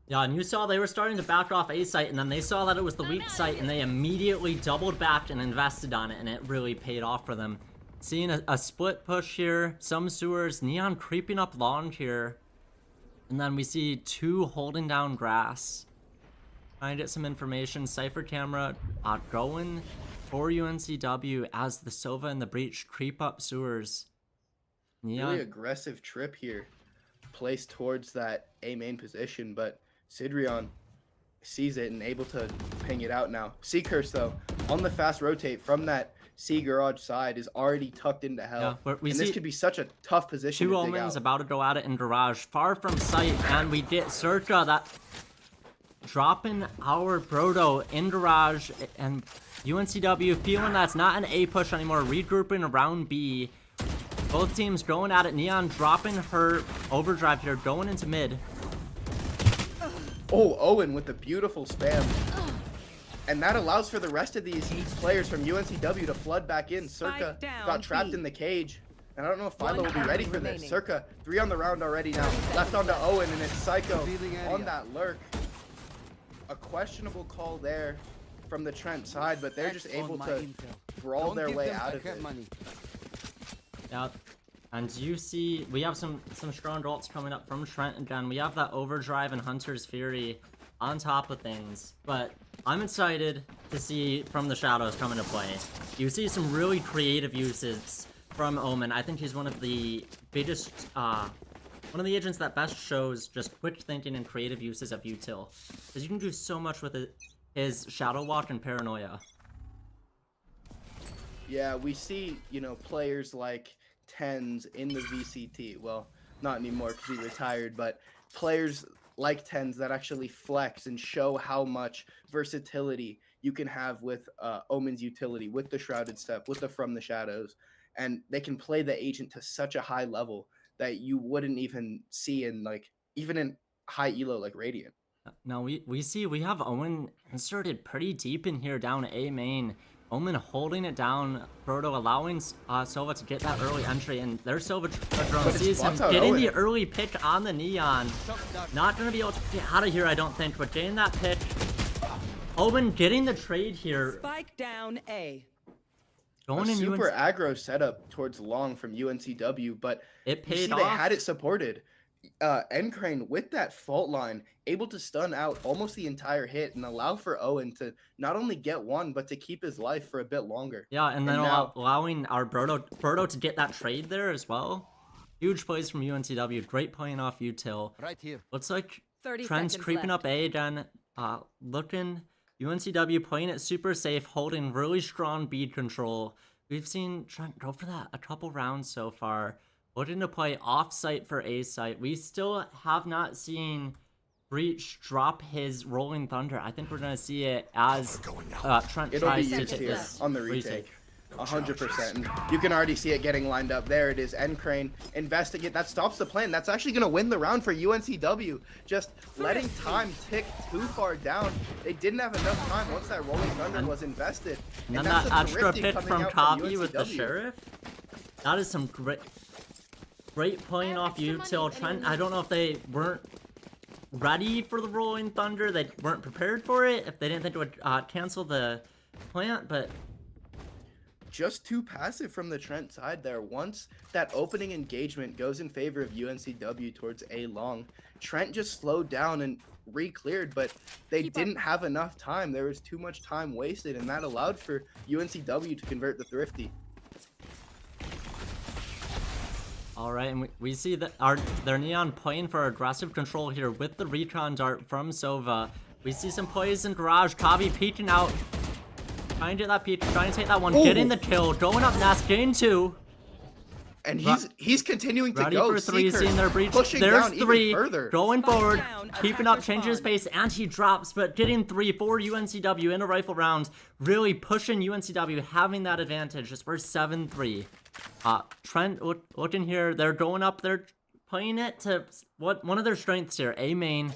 Yeah, and you saw they were starting to back off A site, and then they saw that it was the weak site, and they immediately doubled back and invested on it, and it really paid off for them. Seeing a split push here, some sewers, Neon creeping up long here, and then we see 2 holding down grass. Trying to get some information. Cypher camera going for UNCW as the Sova and the Breach creep up sewers. Neon. Really aggressive trip here, placed towards that A main position, but Sidrion sees it and able to ping it out now. Seekers, though, on the fast rotate from that C garage side is already tucked into hell. Yeah, but we and see this could be such a tough position 2 to dig Omens out. about to go at it in garage, far from sight, and we get Circa that dropping our Brodo in garage, and UNCW feeling that's not an A push anymore, regrouping around B. Both teams going at it. Neon dropping her overdrive here, going into mid. Oh, Owen with the beautiful spam. And that allows for the rest of these players from UNCW to flood back in. Circa Spike down, got trapped B. in the cage. And I don't know if Philo One will be ready enemy for this. remaining. Circa, 3 on the round already now. Left onto Owen, and it's Psycho Revealing area. on that lurk. A questionable call there from the Trent side, but they're just Act on able my to intel. brawl Don't their give way them out of backup it. money. Yeah, and you see we have some strong ults coming up from Trent again. We have that overdrive and Hunter's Fury on top of things, but I'm excited to see from the shadows come into play. You see some really creative uses from Omen. I think he's one of the biggest, one of the agents that best shows just quick thinking and creative uses of util, because you can do so much with it. His Shadow Walk and Paranoia. Yeah, we see, players like Tens in the VCT. Well, not anymore because he retired, but players like Tens that actually flex and show how much versatility you can have with Omen's utility, with the Shrouded Step, with the From the Shadows, and they can play the agent to such a high level that you wouldn't even see in like even in high elo like Radiant. Now we have Owen inserted pretty deep in here down A main. Omen holding it down, Brodo allowing Sova to get that early entry, and there's Sova drone sees him getting the early pick on the Neon. Not gonna be able to get out of here, I don't think, but getting that pick. Omen getting the trade here. Spike down A. A super aggro setup towards long from UNCW, but it paid off. They had it supported. NCrane with that fault line, able to stun out almost the entire hit and allow for Owen to not only get one, but to keep his life for a bit longer. Yeah, and then allowing our Brodo to get that trade there as well. Huge plays from UNCW, great playing off util. Right here. Looks like 30 Trent's seconds creeping left. up A again. Looking UNCW playing it super safe, holding really strong bead control. We've seen Trent go for that a couple rounds so far. Looking to play off-site for A-site. We still have not seen Breach drop his Rolling Thunder. I think we're going to see it as Trent It'll be tries to used hit here this on the retake. 100%. And you can already see it getting lined up. There it is. NCrane investigate. That stops the plan. That's actually going to win the round for UNCW. Just letting time tick too far down. They didn't have enough time once that Rolling Thunder was invested. And then that extra pick from Kavi with the Sheriff. That is some great playing off util. Trent, I don't know if they weren't ready for the Rolling Thunder. They weren't prepared for it. If they didn't think it would cancel the plant, but just too passive from the Trent side there. Once that opening engagement goes in favor of UNCW towards A long, Trent just slowed down and re-cleared, but they didn't have enough time. There was too much time wasted, and that allowed for UNCW to convert the Thrifty. Alright, and we see that their Neon playing for aggressive control here with the recon dart from Sova. We see some plays in Garage. Kavi peeking out. Trying to get that peek, trying to take that one, getting the kill, going up Nest, game 2. And he's continuing to ready go. For 3, Seekers seeing their breach. pushing There's down 3, even further. going forward, keeping up, Attackers changing his spawn. pace, and he drops, but getting 3 for UNCW in a rifle round, really pushing UNCW, having that advantage. It's for 7-3. Trent looking here, they're going up, they're playing it to one of their strengths here, A main.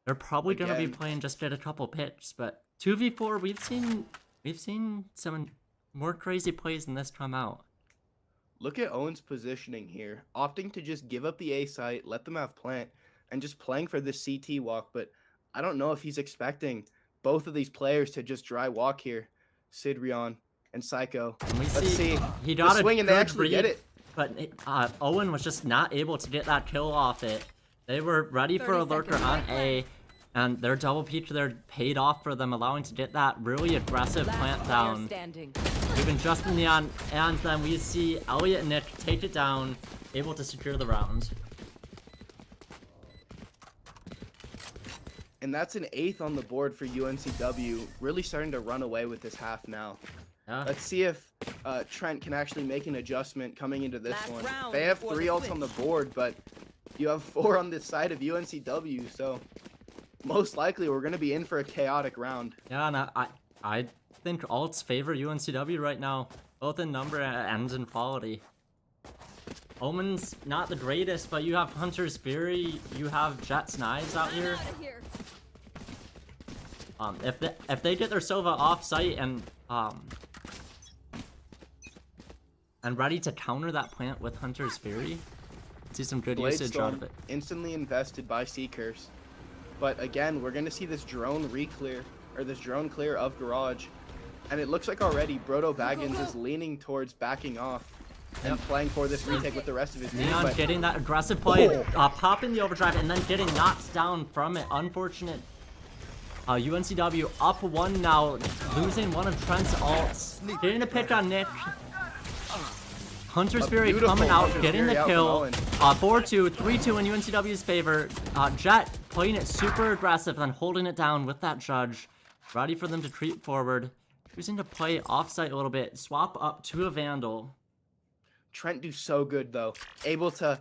They're probably gonna be playing just get a couple picks, but 2v4, we've seen some more crazy plays than this come out. Look at Owen's positioning here, opting to just give up the A site, let them have plant, and just playing for this CT walk. But I don't know if he's expecting both of these players to just dry walk here. Sidrion and Psycho. And we Let's see. He got the swing a and they good actually get read, it. but Owen was just not able to get that kill off it. They were ready for a 30 lurker seconds on left. A, and their double peek there paid off for them, allowing to get that really aggressive plant down. Standing. Even just the Neon, and then we see Elliot and Nick take it down, able to secure the round. And that's an 8th on the board for UNCW, really starting to run away with this half now. Yeah. Let's see if Trent can actually make an adjustment coming into this Last one. round They have before 3 the ults on the board, but you have 4 on this side of UNCW, so most likely we're going to be in for a chaotic round. Yeah, and I think alts favor UNCW right now, both in number and in quality. Omen's not the greatest, but you have Hunter's Fury, you have Jet's Knives out here. If they get their Sova off site and ready to counter that plant with Hunter's Fury, see some good usage out of it. Instantly invested by Seekers. But again, we're going to see this drone re-clear, or this drone clear of Garage. And it looks like already BrodoBaggins is leaning towards backing off and playing for this retake with the rest of his team. Neon But getting that aggressive play, popping the overdrive, and then getting knocked down from it. Unfortunate. UNCW up 1 now, losing one of Trent's ults. Getting a pick on Nick. Hunter's Fury beautiful coming out, Hunter's getting Fury the out kill. from 4-2, 3-2 in UNCW's favor. Jet playing it super aggressive, then holding it down with that judge. Ready for them to creep forward. Choosing to play offsite a little bit. Swap up to a Vandal. Trent do so good though, able to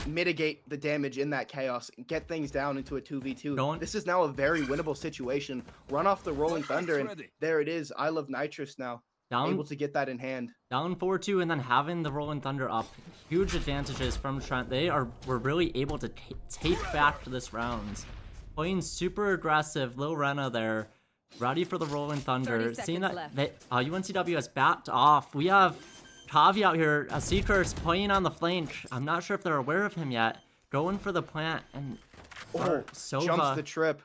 mitigate the damage in that chaos, get things down into a 2v2. This is now a very winnable situation. Run off the Rolling Thunder, and there it is. I love Nitrous now, able to get that in hand. Down 4-2, and then having the Rolling Thunder up. Huge advantages from Trent. Were really able to take back to this round. Playing super aggressive, Lil Rena there, ready for the Rolling Thunder. Seeing that UNCW has backed off. We have Kavi out here, a Seeker's playing on the flank. I'm not sure if they're aware of him yet. Going for the plant, and Sova jumps the trip.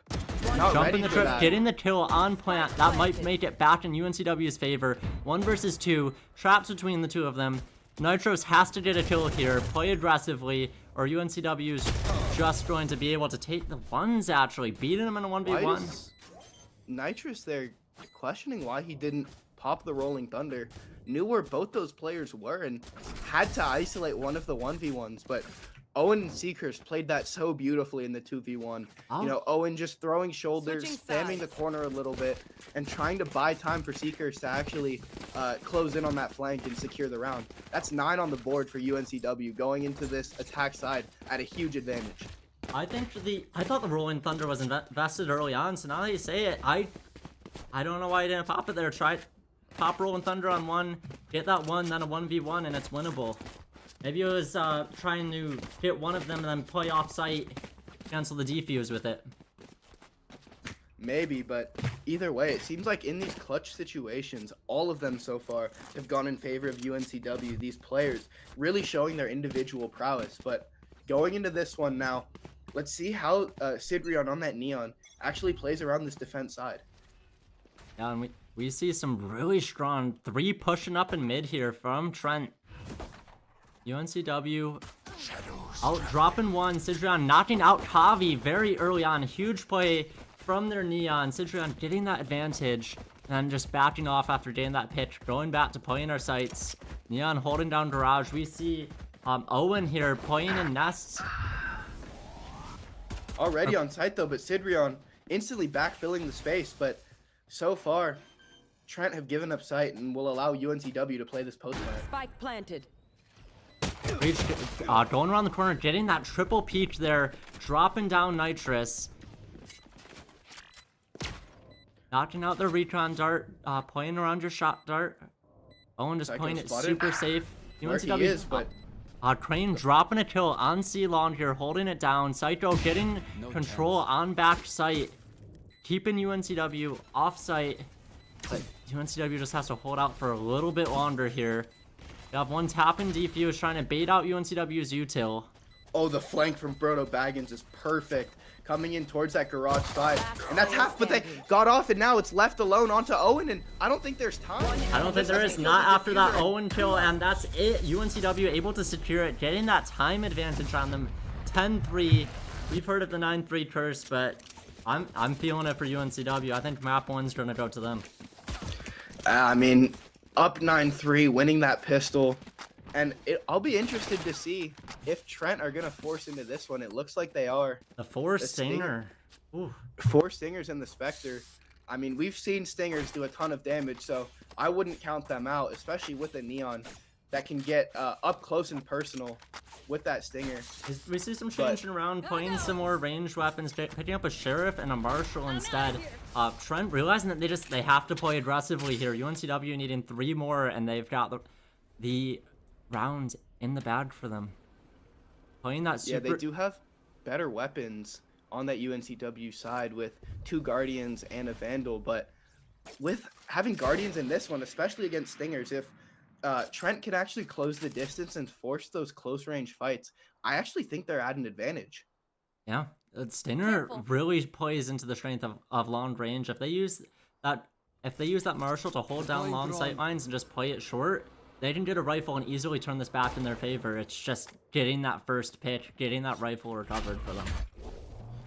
Jumping the trip, getting the kill on plant. That might make it back in UNCW's favor. 1 versus 2, traps between the two of them. Nitros has to get a kill here, play aggressively, or UNCW's just going to be able to take the ones, actually, beating him in a 1v1. Nitrous there questioning why he didn't pop the Rolling Thunder. Knew where both those players were and had to isolate one of the 1v1s, but Owen and Seekers played that so beautifully in the 2v1. You know, Owen just throwing shoulders, spamming the corner a little bit, and trying to buy time for Seekers to actually close in on that flank and secure the round. That's 9 on the board for UNCW going into this attack side at a huge advantage. I thought the Rolling Thunder was invested early on, so now that you say it, I don't know why you didn't pop it there. Try pop Rolling Thunder on 1, get that 1, then a 1v1, and it's winnable. Maybe it was trying to hit one of them and then play off-site, cancel the defuse with it. Maybe, but either way, it seems like in these clutch situations, all of them so far have gone in favor of UNCW. These players really showing their individual prowess. But going into this one now, let's see how Sidrion on that Neon actually plays around this defense side. Yeah, and we see some really strong 3 pushing up in mid here from Trent. UNCW out dropping 1. Sidrion knocking out Kavi very early on. Huge play from their Neon. Sidrion getting that advantage and then just backing off after getting that pitch. Going back to playing our sights. Neon holding down Garage. We see Owen here playing in Nest. Already on site though, but Sidrion instantly backfilling the space. But so far, Trent have given up sight and will allow UNCW to play this post plan. Spike planted. Going around the corner, getting that triple peek there, dropping down Nitrous. Knocking out the recon dart, playing around your shot dart. Owen just playing it super safe. UNCW is, but Crane dropping a kill on C-Long here, holding it down. Psycho getting control on back site, keeping UNCW off site. But UNCW just has to hold out for a little bit longer here. We have one tapping defuse trying to bait out UNCW's util. Oh, the flank from BrodoBaggins is perfect. Coming in towards that garage side. And that's half, but they got off, and now it's left alone onto Owen, and I don't think there's time. I don't think there is, not after that Owen kill, and that's it. UNCW able to secure it, getting that time advantage on them. 10-3. We've heard of the 9-3 curse, but I'm feeling it for UNCW. I think map 1's gonna go to them. I mean, up 9-3, winning that pistol. And I'll be interested to see if Trent are going to force into this one. It looks like they are. The 4 Stinger. Ooh. 4 Stingers and the Spectre. I mean, we've seen Stingers do a ton of damage, so I wouldn't count them out, especially with a Neon that can get up close and personal with that Stinger. We see some changing around, playing some more ranged weapons, picking up a Sheriff and a Marshal instead. Trent realizing that they have to play aggressively here. UNCW needing 3 more, and they've got the rounds in the bag for them. Playing that super... Yeah, they do have better weapons on that UNCW side with 2 Guardians and a Vandal, but with having Guardians in this one, especially against Stingers, if Trent can actually close the distance and force those close range fights, I actually think they're at an advantage. Yeah, Stinger really plays into the strength of long range. If they use that Marshal to hold down long sight lines and just play it short, they can get a rifle and easily turn this back in their favor. It's just getting that first pitch, getting that rifle recovered for them.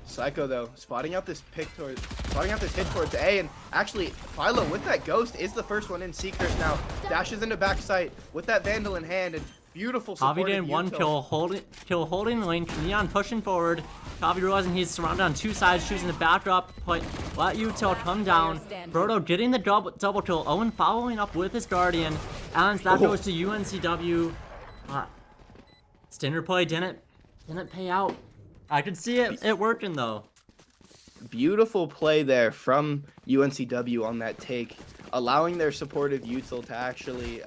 Psycho though, spotting out this hit towards A, and actually Philo with that ghost is the first one in. Seekers now dashes into backside with that Vandal in hand, and beautiful support. Kavi getting 1 kill, holding link. Neon pushing forward. Kavi realizing he's surrounded on 2 sides, choosing to back up, let util come down. Brodo getting the double kill. Owen following up with his Guardian, and that goes to UNCW. Standard play didn't pay out. I could see it working though. Beautiful play there from UNCW on that take, allowing their supportive util to actually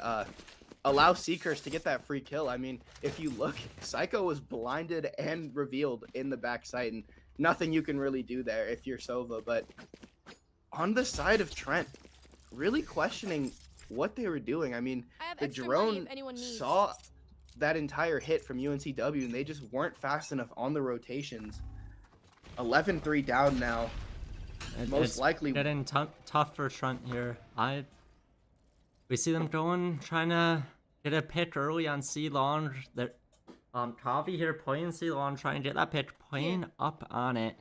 allow Seekers to get that free kill. I mean, if you look, Psycho was blinded and revealed in the backside, and nothing you can really do there if you're Sova. But on the side of Trent, really questioning what they were doing. I mean, I have the extra money drone if anyone needs. saw that entire hit from UNCW, and they just weren't fast enough on the rotations. 11-3 down now. Most likely getting tough for Trent here. We see them trying to get a pick early on C launch. That Kavi here playing C launch, trying to get that pick, playing up on it.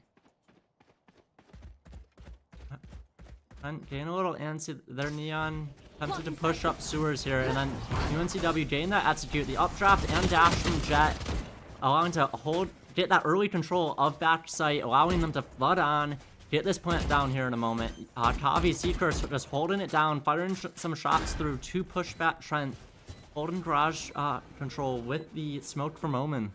And getting a little antsy. Their Neon attempted to push up sewers here, and then UNCW getting that execute, the updraft and dash from Jet, allowing to get that early control of backside, allowing them to flood on, get this plant down here in a moment. Kavi Seekers just holding it down, firing some shots through to push back Trent, holding garage control with the smoke from Omen.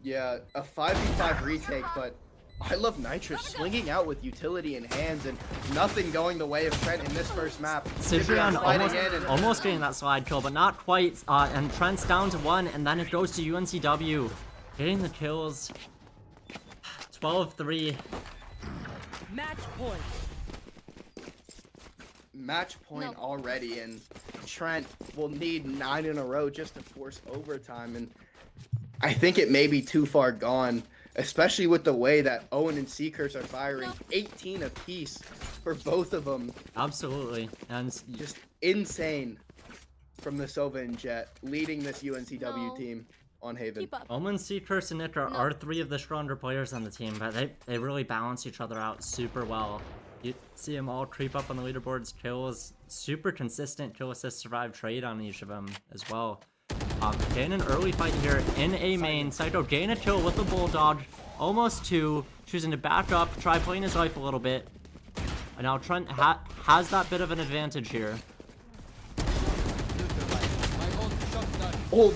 Yeah, a 5v5 retake, but I love Nitrous swinging out with utility in hands and nothing going the way of Trent in this first map. Citrion fighting in and almost getting that slide kill, but not quite. And Trent's down to 1, and then it goes to UNCW. Getting the kills. 12-3. Match point. Match point No. already, and Trent will need 9 in a row just to force overtime, and I think it may be too far gone, especially with the way that Owen and Seekers are firing 18 apiece for both of them. Absolutely. And Just insane from the Sova and Jet leading this UNCW No. team on Haven. Keep up. Omen, Seekers, and Nick No. are 3 of the stronger players on the team, but they really balance each other out super well. You see them all creep up on the leaderboards, kills, super consistent kill assist survive trade on each of them as well. Getting an early fight here in A main. Psycho getting a kill with the Bulldog, almost 2, choosing to back up, try playing his life a little bit. And now Trent has that bit of an advantage here. Oh,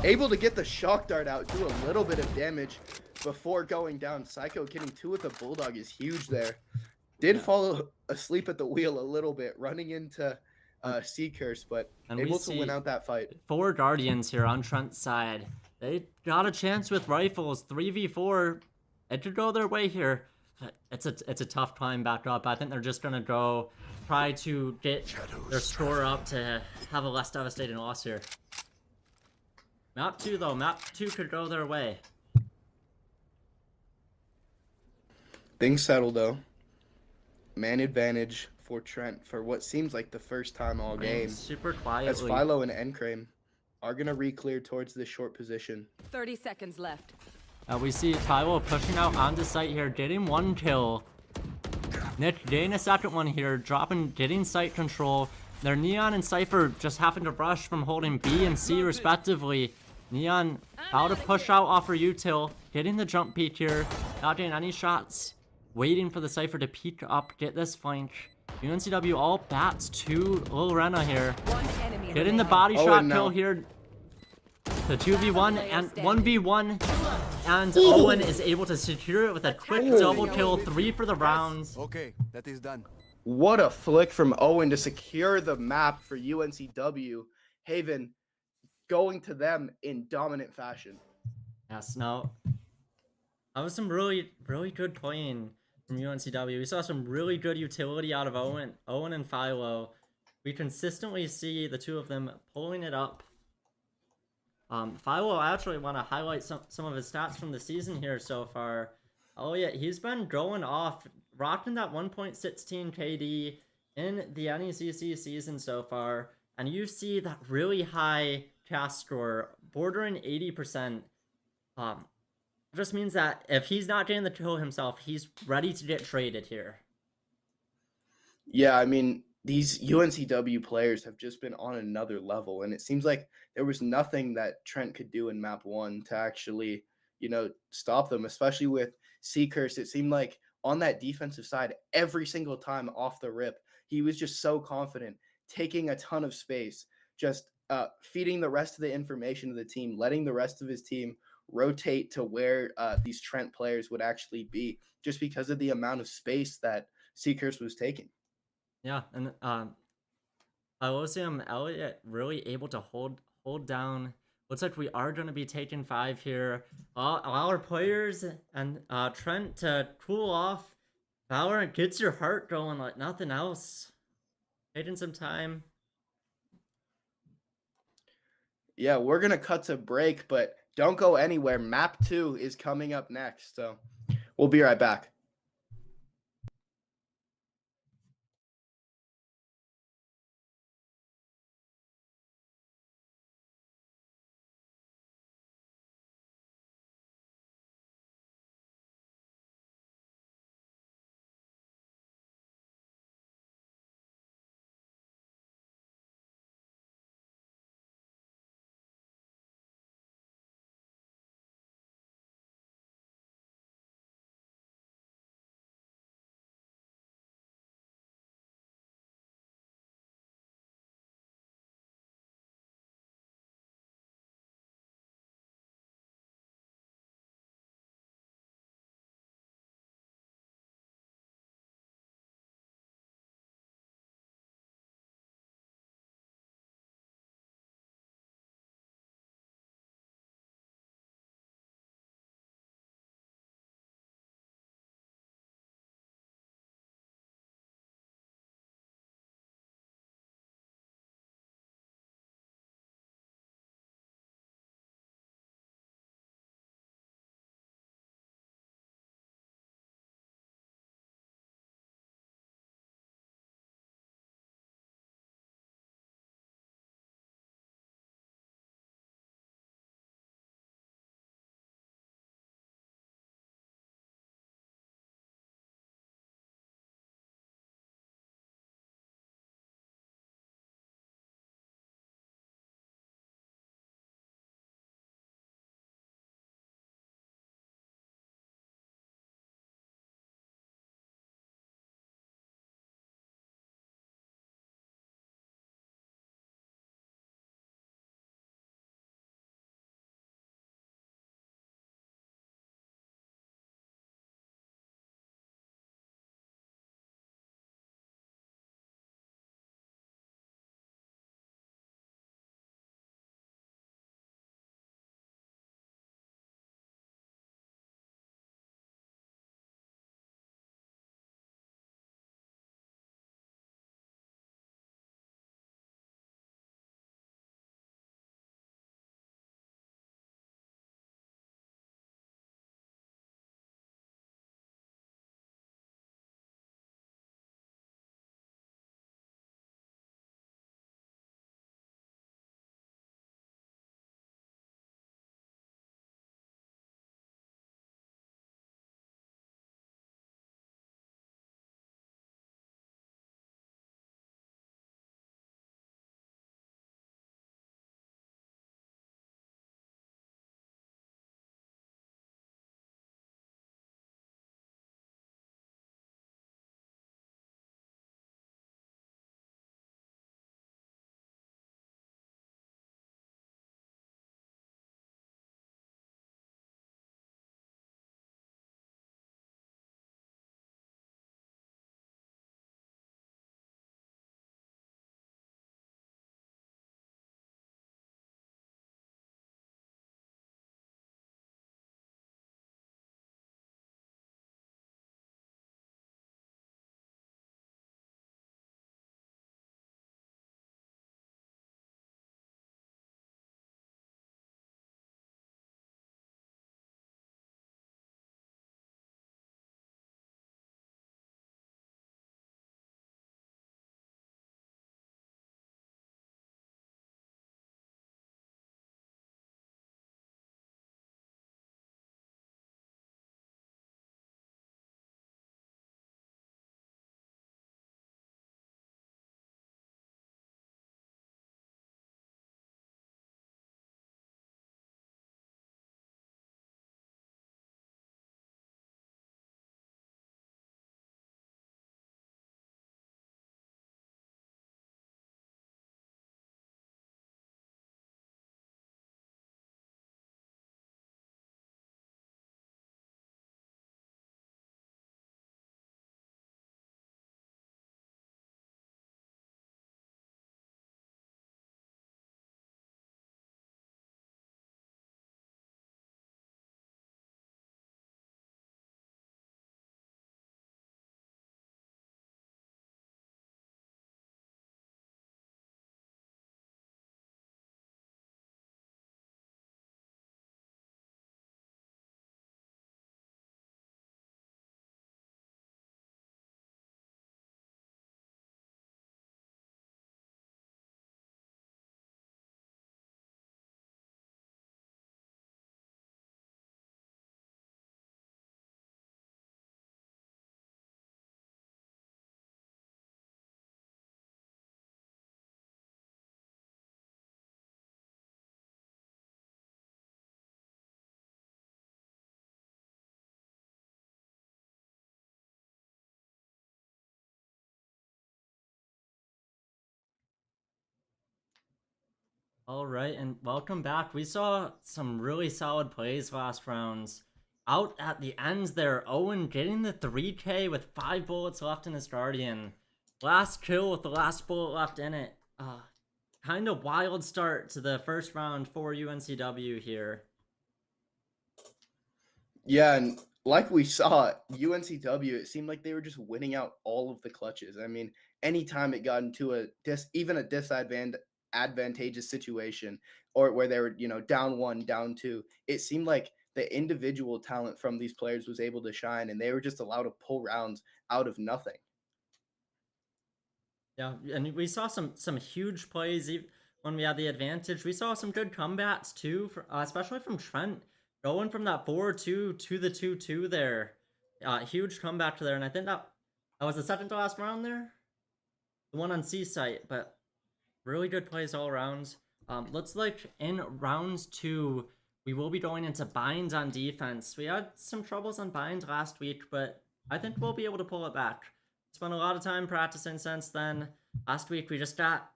able to get the shock dart out, do a little bit of damage before going down. Psycho getting 2 with the Bulldog is huge there. Did fall asleep at the wheel a little bit, running into Seekers, but And able to win out that fight. 4 Guardians here on Trent's side. They got a chance with rifles. 3v4. It could go their way here. It's a tough climb back up. I think they're just gonna go try to get their score up to have a less devastating loss here. Map 2 though. Map 2 could go their way. Things settle though. Man advantage for Trent for what seems like the first time all game. Super As quietly. Philo and NCrane are going to re-clear towards the short position. 30 seconds left. We see Philo pushing out onto site here, getting 1 kill. Nick getting a second one here, getting site control. Their Neon and Cypher just happen to rush from holding B and C respectively. Neon out to push out off her util, getting the jump peek here, not getting any shots. Waiting for the Cypher to peek up, get this flank. UNCW all bats to Lil Rena here. One enemy Getting the remaining. body Oh, shot and kill now- here. The 2v1 and 1v1. And Owen is able to secure it with a quick double kill. 3 for the rounds. Okay, that is done. What a flick from Owen to secure the map for UNCW. Haven going to them in dominant fashion. Yes, no. That was some really good playing from UNCW. We saw some really good utility out of Owen and Philo. We consistently see the 2 of them pulling it up. Philo, I actually want to highlight some of his stats from the season here so far. Elliot, he's been going off, rocking that 1.16 KD in the NECC season so far. And you see that really high cast score, bordering 80%. Just means that if he's not getting the kill himself, he's ready to get traded here. Yeah, I mean, these UNCW players have just been on another level, and it seems like there was nothing that Trent could do in map 1 to actually, stop them, especially with Seekers. It seemed like on that defensive side, every single time off the rip, he was just so confident, taking a ton of space, just feeding the rest of the information to the team, letting the rest of his team rotate to where these Trent players would actually be, just because of the amount of space that Seekers was taking. Yeah, and Phylosium, Elliot really able to hold down. Looks like we are going to be taking 5 here. All our players and Trent to cool off. Valorant gets your heart going like nothing else. Taking some time. Yeah, we're going to cut to break, but don't go anywhere. Map 2 is coming up next. So we'll be right back. All right, and welcome back. We saw some really solid plays last rounds. Out at the ends there, Owen getting the 3K with 5 bullets left in his Guardian. Last kill with the last bullet left in it. Kind of wild start to the first round for UNCW here. Yeah, and like we saw, UNCW, it seemed like they were just winning out all of the clutches. I mean, anytime it got into even a disadvantageous situation, or where they were, down 1, down 2, it seemed like the individual talent from these players was able to shine, and they were just allowed to pull rounds out of nothing. Yeah, and we saw some huge plays when we had the advantage. We saw some good comebacks too, especially from Trent, going from that 4-2 to the 2-2 there. Huge comeback there, and I think that was the second to last round there, the one on C site. But really good plays all around. Looks like in round 2, we will be going into binds on defense. We had some troubles on bind last week, but I think we'll be able to pull it back. Spent a lot of time practicing since then. Last week we just got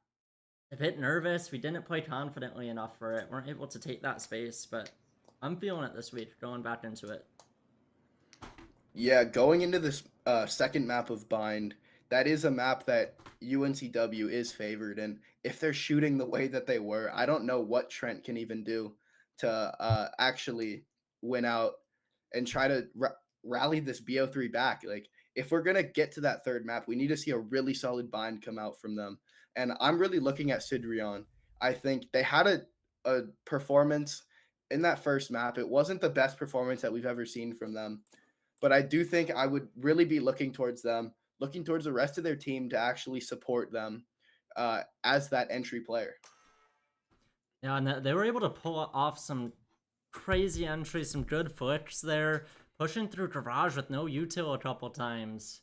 a bit nervous. We didn't play confidently enough for it. Weren't able to take that space, but I'm feeling it this week, going back into it. Yeah, going into this second map of Bind, that is a map that UNCW is favored, and if they're shooting the way that they were, I don't know what Trent can even do to actually win out and try to rally this BO3 back. Like, if we're going to get to that third map, we need to see a really solid bind come out from them. And I'm really looking at Sidrion. I think they had a performance in that first map. It wasn't the best performance that we've ever seen from them, but I do think I would really be looking towards them, looking towards the rest of their team to actually support them as that entry player. Yeah, and they were able to pull off some crazy entries, some good flicks there, pushing through garage with no util a couple times.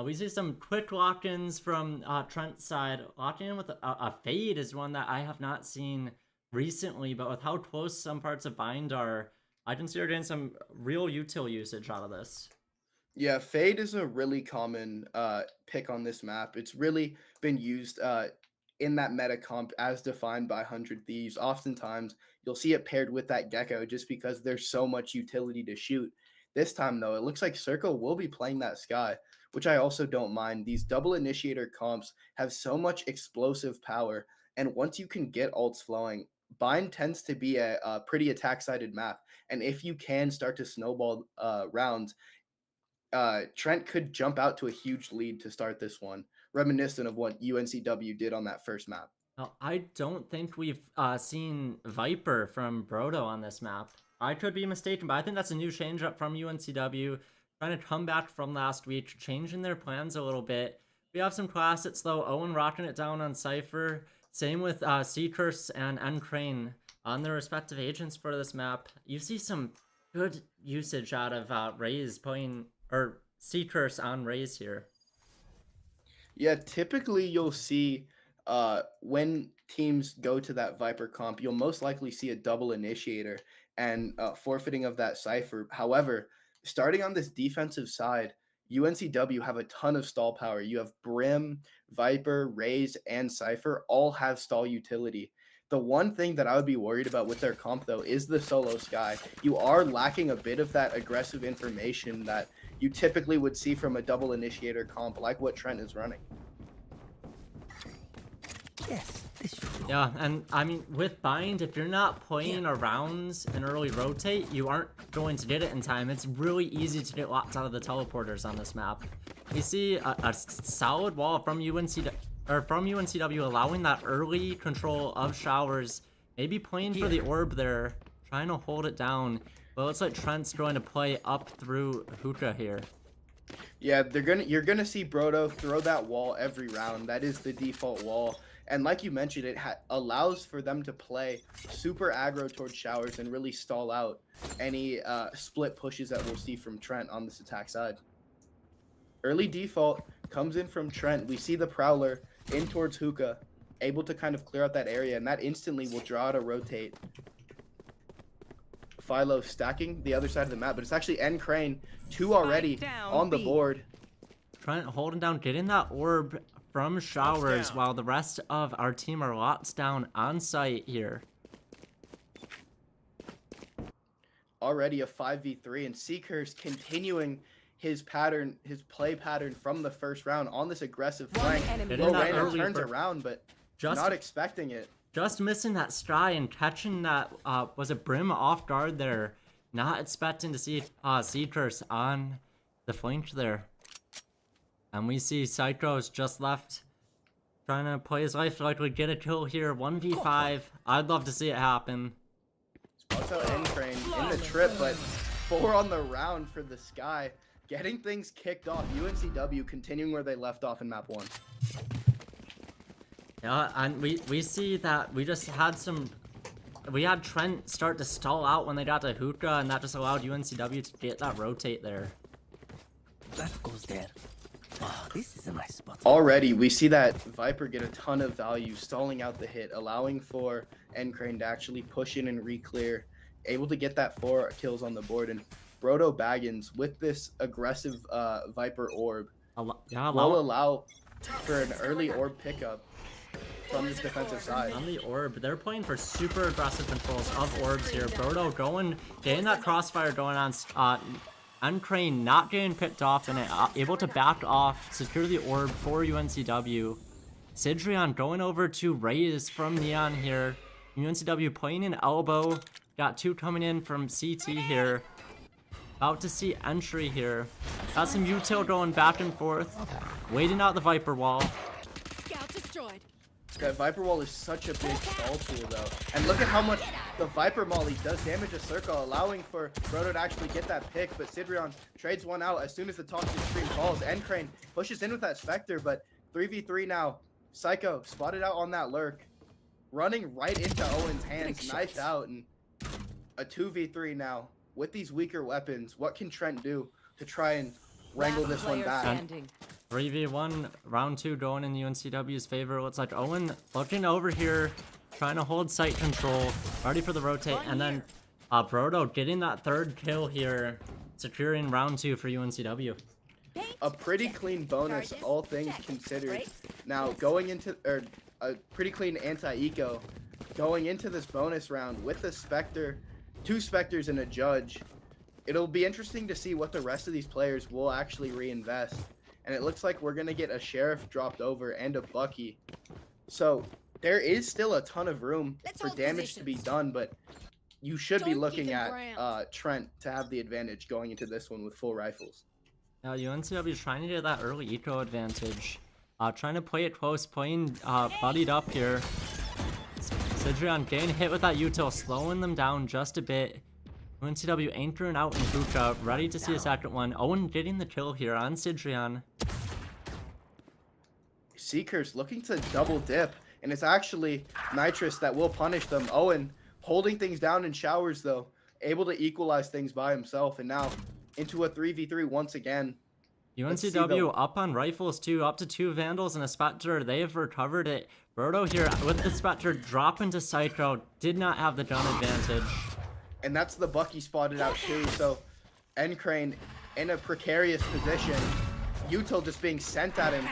We see some quick lock-ins from Trent's side. Locking in with a fade is one that I have not seen recently, but with how close some parts of bind are, I consider getting some real util usage out of this. Yeah, fade is a really common pick on this map. It's really been used in that meta comp as defined by 100 Thieves. Oftentimes, you'll see it paired with that Gecko just because there's so much utility to shoot. This time, though, it looks like Circle will be playing that Sky, which I also don't mind. These double initiator comps have so much explosive power, and once you can get ults flowing, Bind tends to be a pretty attack-sided map, and if you can start to snowball rounds, Trent could jump out to a huge lead to start this one, reminiscent of what UNCW did on that first map. Now, I don't think we've seen Viper from Brodo on this map. I could be mistaken, but I think that's a new change-up from UNCW, trying to come back from last week, changing their plans a little bit. We have some classics, though. Owen rocking it down on Cypher. Same with Seahawks and NCrane on their respective agents for this map. You see some good usage out of Raze playing, or Seahawks on Raze here. Yeah, typically you'll see when teams go to that Viper comp, you'll most likely see a double initiator and forfeiting of that Cypher. However, starting on this defensive side, UNCW have a ton of stall power. You have Brim, Viper, Raze, and Cypher all have stall utility. The one thing that I would be worried about with their comp, though, is the solo Sky. You are lacking a bit of that aggressive information that you typically would see from a double initiator comp, like what Trent is running. Yes, this should do. Yeah, and I mean, with Bind, if you're not playing around an early rotate, you aren't going to get it in time. It's really easy to get locked out of the teleporters on this map. We see a solid wall from UNCW allowing that early control of showers, maybe playing for the orb there, trying to hold it down. But it looks like Trent's going to play up through hookah here. Yeah, you're gonna see Brodo throw that wall every round. That is the default wall. And like you mentioned, it allows for them to play super aggro towards showers and really stall out any split pushes that we'll see from Trent on this attack side. Early default comes in from Trent. We see the Prowler in towards hookah, able to kind of clear out that area, and that instantly will draw out a rotate. Philo stacking the other side of the map, but it's actually NCrane, 2 already on the board. Trent holding down, getting that orb from showers while the rest of our team are locked down on site here. Already a 5v3, and Seeker's continuing his play pattern from the first round on this aggressive flank. enemy Getting that Random early turns for- around, but Just not expecting it. Just missing that stride and catching that was a Brim off guard there. Not expecting to see Seekers on the flank there. And we see Psycho's just left, trying to play his life, likely get a kill here. 1v5. I'd love to see it happen. Spots out NCrane in the trip, but 4 on the round for the Sky. Getting things kicked off. UNCW continuing where they left off in map 1. Yeah, and we see that we just had we had Trent start to stall out when they got to hookah, and that just allowed UNCW to get that rotate there. That goes there. Oh, this is a nice spot. Already, we see that Viper get a ton of value, stalling out the hit, allowing for NCrane to actually push in and re-clear, able to get that 4 kills on the board. And BrodoBaggins, with this aggressive Viper orb, will allow for an early orb pickup from this defensive side. On the orb, they're playing for super aggressive controls of orbs here. Brodo getting that crossfire going on. NCrane not getting picked off and able to back off, secure the orb for UNCW. Sidrion going over to Raze from Neon here. UNCW playing an elbow. Got 2 coming in from CT here. About to see entry here. Got some util going back and forth. Waiting out the Viper wall. Scout destroyed. That Viper wall is such a big stall tool though. And look at how much the Viper Molly does damage a circle, allowing for Brodo to actually get that pick, but Sidrion trades one out as soon as the toxic screen falls. NCrane pushes in with that Spectre, but 3v3 now. Psycho spotted out on that lurk. Running right into Owen's hands, knifed out, and a 2v3 now. With these weaker weapons, what can Trent do to try and wrangle this one back? Standing. 3v1, round 2 going in UNCW's favor. Looks like Owen looking over here, trying to hold site control, ready for the rotate, and then Brodo getting that 3rd kill here, securing round 2 for UNCW. A pretty clean bonus, all things considered. Now, going into, a pretty clean anti-eco, going into this bonus round with the Spectre, 2 Spectres and a Judge. It'll be interesting to see what the rest of these players will actually reinvest. And it looks like we're going to get a Sheriff dropped over and a Bucky. So there is still a ton of room for damage to be done, but you should be looking at Trent to have the advantage going into this one with full rifles. Now UNCW is trying to get that early eco advantage. Trying to play it close, playing buddied up here. Sidrion getting hit with that util, slowing them down just a bit. UNCW anchoring out in hookah, ready to see a second one. Owen getting the kill here on Sidrion. Seekers looking to double dip, and it's actually Nitrous that will punish them. Owen holding things down in showers though, able to equalize things by himself, and now into a 3v3 once again. UNCW up on rifles too, up to 2 Vandals and a Spectre. They have recovered it. Brodo here with the Spectre dropping to Psycho, did not have the gun advantage. And that's the Bucky spotted out too, so NCrane in a precarious position. Util just being sent at him.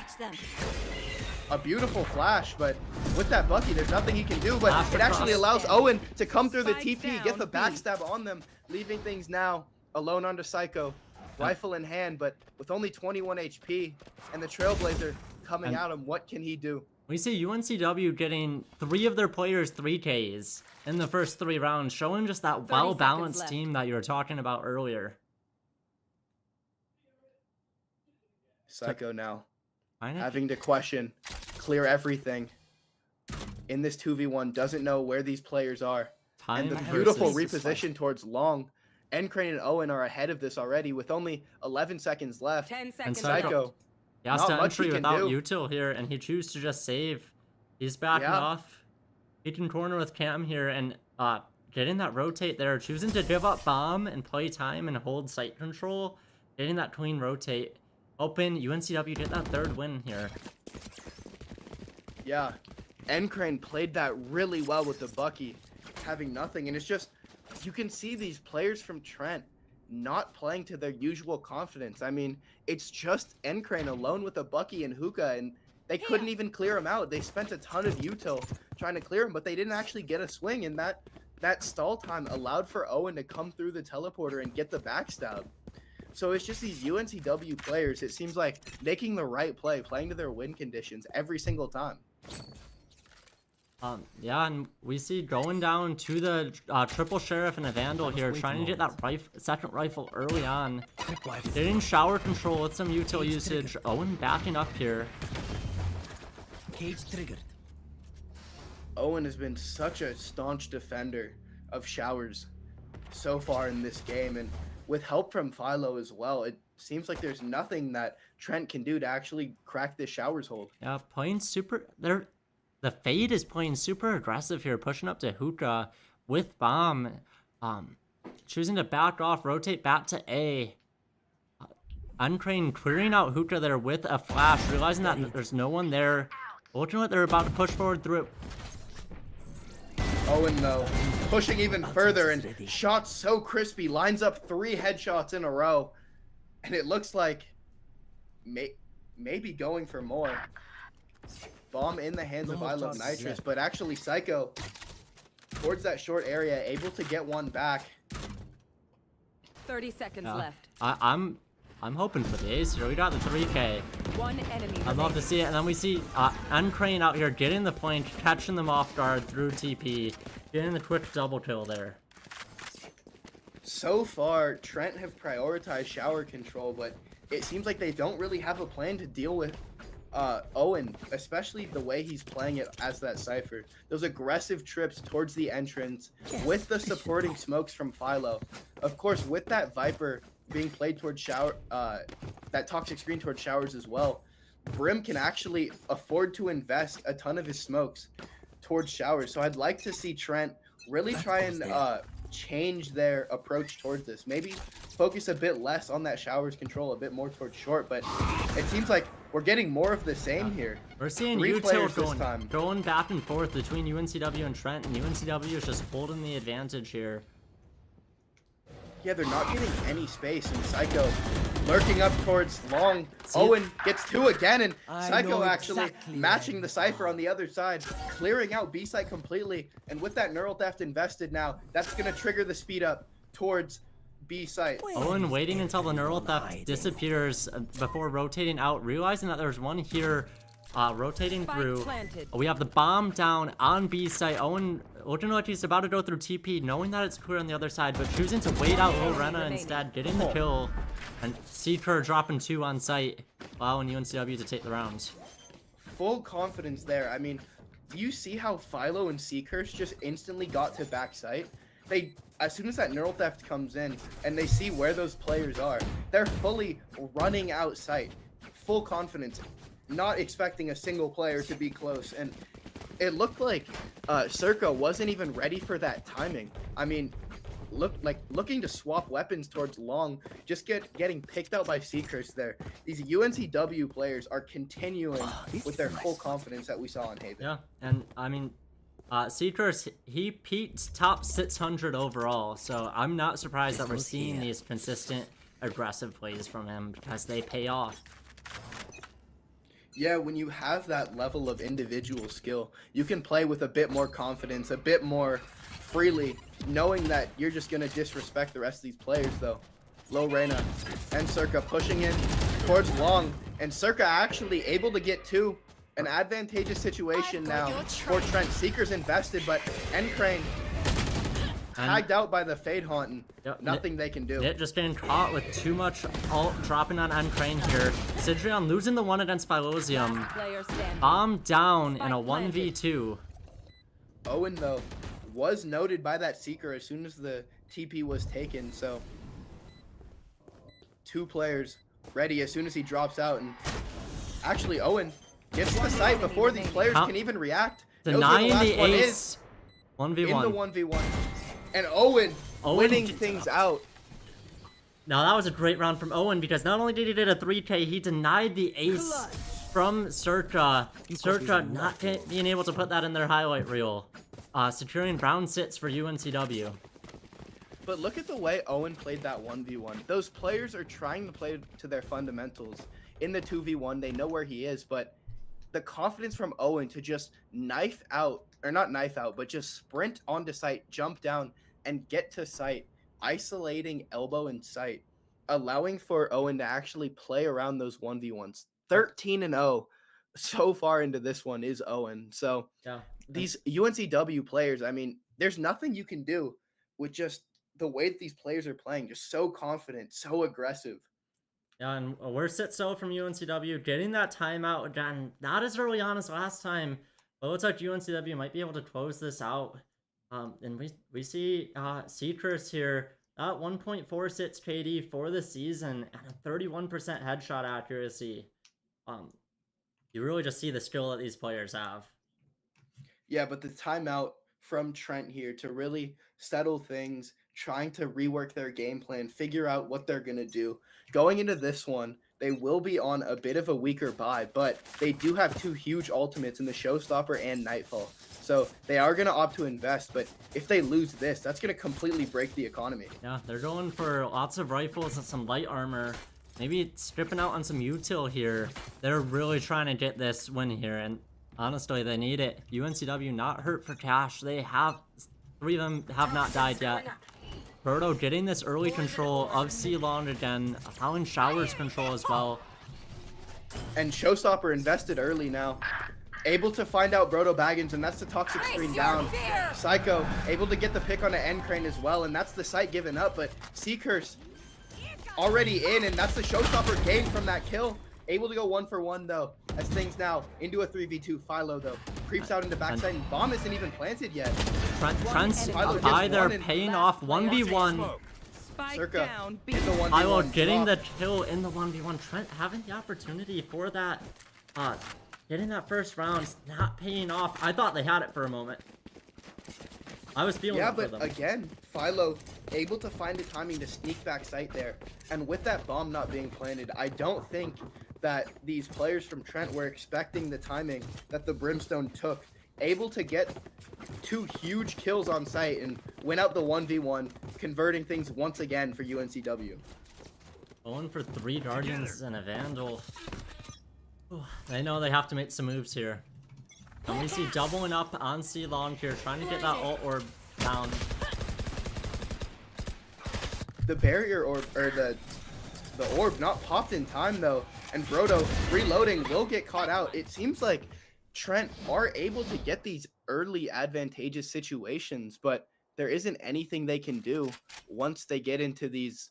A beautiful flash, but with that Bucky, there's nothing he can do, but it actually allows Owen to come through the TP, get the backstab on them, leaving things now alone under Psycho. Rifle in hand, but with only 21 HP and the Trailblazer coming at him, what can he do? We see UNCW getting 3 of their players 3Ks in the first 3 rounds, showing just that well-balanced team that you were talking about earlier. Psycho now having to question, clear everything in this 2v1, doesn't know where these players are. And the beautiful reposition towards long. NCrane and Owen are ahead of this already with only 11 seconds left. 10 seconds. Psycho. He has to entry without util here, and he chooses to just save. He's backing off. He can corner with Cam here, and getting that rotate there, choosing to give up bomb and play time and hold site control, getting that clean rotate. Open, UNCW get that 3rd win here. Yeah, NCrane played that really well with the Bucky, having nothing, and it's just, you can see these players from Trent not playing to their usual confidence. I mean, it's just NCrane alone with a Bucky and hookah, and They couldn't even clear him out. They spent a ton of util trying to clear him, but they didn't actually get a swing, and that stall time allowed for Owen to come through the teleporter and get the backstab. So it's just these UNCW players, it seems like, making the right play, playing to their win conditions every single time. Yeah, and we see going down to the triple sheriff and a vandal here, trying to get that second rifle early on. Getting shower control with some util usage. Owen backing up here. Cage triggered. Owen has been such a staunch defender of showers so far in this game, and with help from Philo as well, it seems like there's nothing that Trent can do to actually crack this showers hold. Yeah, playing super... The Fade is playing super aggressive here, pushing up to Hookah with Bomb. Choosing to back off, rotate back to A. NCrane clearing out Hookah there with a flash, realizing that there's no one there. Looking like they're about to push forward through it. Owen, though, pushing even further, and shots so crispy, lines up 3 headshots in a row. And it looks like maybe going for more. Bomb in the hands of I Love Nitrous, but actually Psycho towards that short area, able to get one back. 30 seconds left. I'm hoping for the ace here. We got the 3K. One enemy. I'd love to see it. And then we see NCrane out here getting the flank, catching them off guard through TP, getting the quick double kill there. So far, Trent have prioritized shower control, but it seems like they don't really have a plan to deal with Owen, especially the way he's playing it as that Cypher. Those aggressive trips towards the entrance with the supporting smokes from Philo. Of course, with that Viper being played towards shower, that toxic screen towards showers as well, Brim can actually afford to invest a ton of his smokes towards showers. So I'd like to see Trent really try and change their approach towards this. Maybe focus a bit less on that showers control, a bit more towards short, but it seems like we're getting more of the same here. We're seeing util going back and forth between UNCW and Trent, and UNCW is just holding the advantage here. Yeah, they're not getting any space, and Psycho lurking up towards long. Owen gets 2 again, and Psycho actually matching the Cypher on the other side, clearing out B site completely. And with that neural theft invested now, that's going to trigger the speed up towards B site. Owen waiting until the neural theft disappears before rotating out, realizing that there's one here rotating through. We have the bomb down on B site. Owen looking like he's about to go through TP, knowing that it's clear on the other side, but choosing to wait out Lorena instead, getting the kill, and Seeker dropping 2 on site, allowing UNCW to take the rounds. Full confidence there. I mean, do you see how Philo and Seekers just instantly got to back site? They, as soon as that neural theft comes in and they see where those players are, they're fully running out site. Full confidence, not expecting a single player to be close, and it looked like Circa wasn't even ready for that timing. I mean, looking to swap weapons towards long, just getting picked out by Seekers there. These UNCW players are continuing with their full confidence that we saw on Haven. Yeah, and I mean, Seekers, he peaked top 600 overall, so I'm not surprised that we're seeing these consistent aggressive plays from him, because they pay off. Yeah, when you have that level of individual skill, you can play with a bit more confidence, a bit more freely, knowing that you're just going to disrespect the rest of these players, though. Lorena and Circa pushing in towards long, and Circa actually able to get 2. An advantageous situation now for Trent. Seekers invested, but NCrane tagged out by the Fade Haunt, and nothing they can do. It just getting caught with too much ult dropping on NCrane here. Sidrion losing the 1 against Phylosium. Bomb down in a 1v2. Owen, though, was noted by that Seeker as soon as the TP was taken, so 2 players ready as soon as he drops out, and actually Owen gets to the site before these players can even react. Denying the ace. 1v1. In the 1v1. And Owen winning things out. Now that was a great round from Owen, because not only did he get a 3K, he denied the ace from Circa. Circa not being able to put that in their highlight reel. Securing round 6 for UNCW. But look at the way Owen played that 1v1. Those players are trying to play to their fundamentals. In the 2v1, they know where he is, but the confidence from Owen to just knife out, or not knife out, but just sprint onto site, jump down, and get to site, isolating elbow in sight, allowing for Owen to actually play around those 1v1s. 13-0 so far into this one is Owen. So Yeah. these UNCW players, I mean, there's nothing you can do with just the way that these players are playing, just so confident, so aggressive. Yeah, and a worse it so from UNCW, getting that timeout again, not as early on as last time, but it looks like UNCW might be able to close this out. And we see Seekers here at 1.46 KD for the season and a 31% headshot accuracy. You really just see the skill that these players have. Yeah, but the timeout from Trent here to really settle things, trying to rework their game plan, figure out what they're going to do. Going into this one, they will be on a bit of a weaker bye, but they do have two huge ultimates in the Showstopper and Nightfall. So they are going to opt to invest, but if they lose this, that's going to completely break the economy. Yeah, they're going for lots of rifles and some light armor. Maybe stripping out on some util here. They're really trying to get this win here, and honestly, they need it. UNCW not hurt for cash. They have, 3 of them have not died yet. Brodo getting this early control of C-Long again, allowing Showers control as well. And Showstopper invested early now. Able to find out BrodoBaggins, and that's the toxic screen down. Psycho able to get the pick on the NCrane as well, and that's the site given up, but Seekers already in, and that's the Showstopper gain from that kill. Able to go 1-for-1 though, as things now into a 3v2. Philo though creeps out into backside, and bomb isn't even planted yet. Trent's by there paying off 1v1. Spike Circa down. in the 1v1. Philo getting the drop. kill in the 1v1. Trent having the opportunity for that. Getting that first round, not paying off. I thought they had it for a moment. I was feeling it for them. But again, Philo able to find the timing to sneak back sight there. And with that bomb not being planted, I don't think that these players from Trent were expecting the timing that the Brimstone took. Able to get 2 huge kills on site and win out the 1v1, converting things once again for UNCW. Going for 3 Guardians and a Vandal. Ooh, they know they have to make some moves here. And we see doubling up on C-Long here, trying to get that ult orb down. The barrier orb, or the orb not popped in time though, and Brodo reloading will get caught out. It seems like Trent are able to get these early advantageous situations, but there isn't anything they can do once they get into these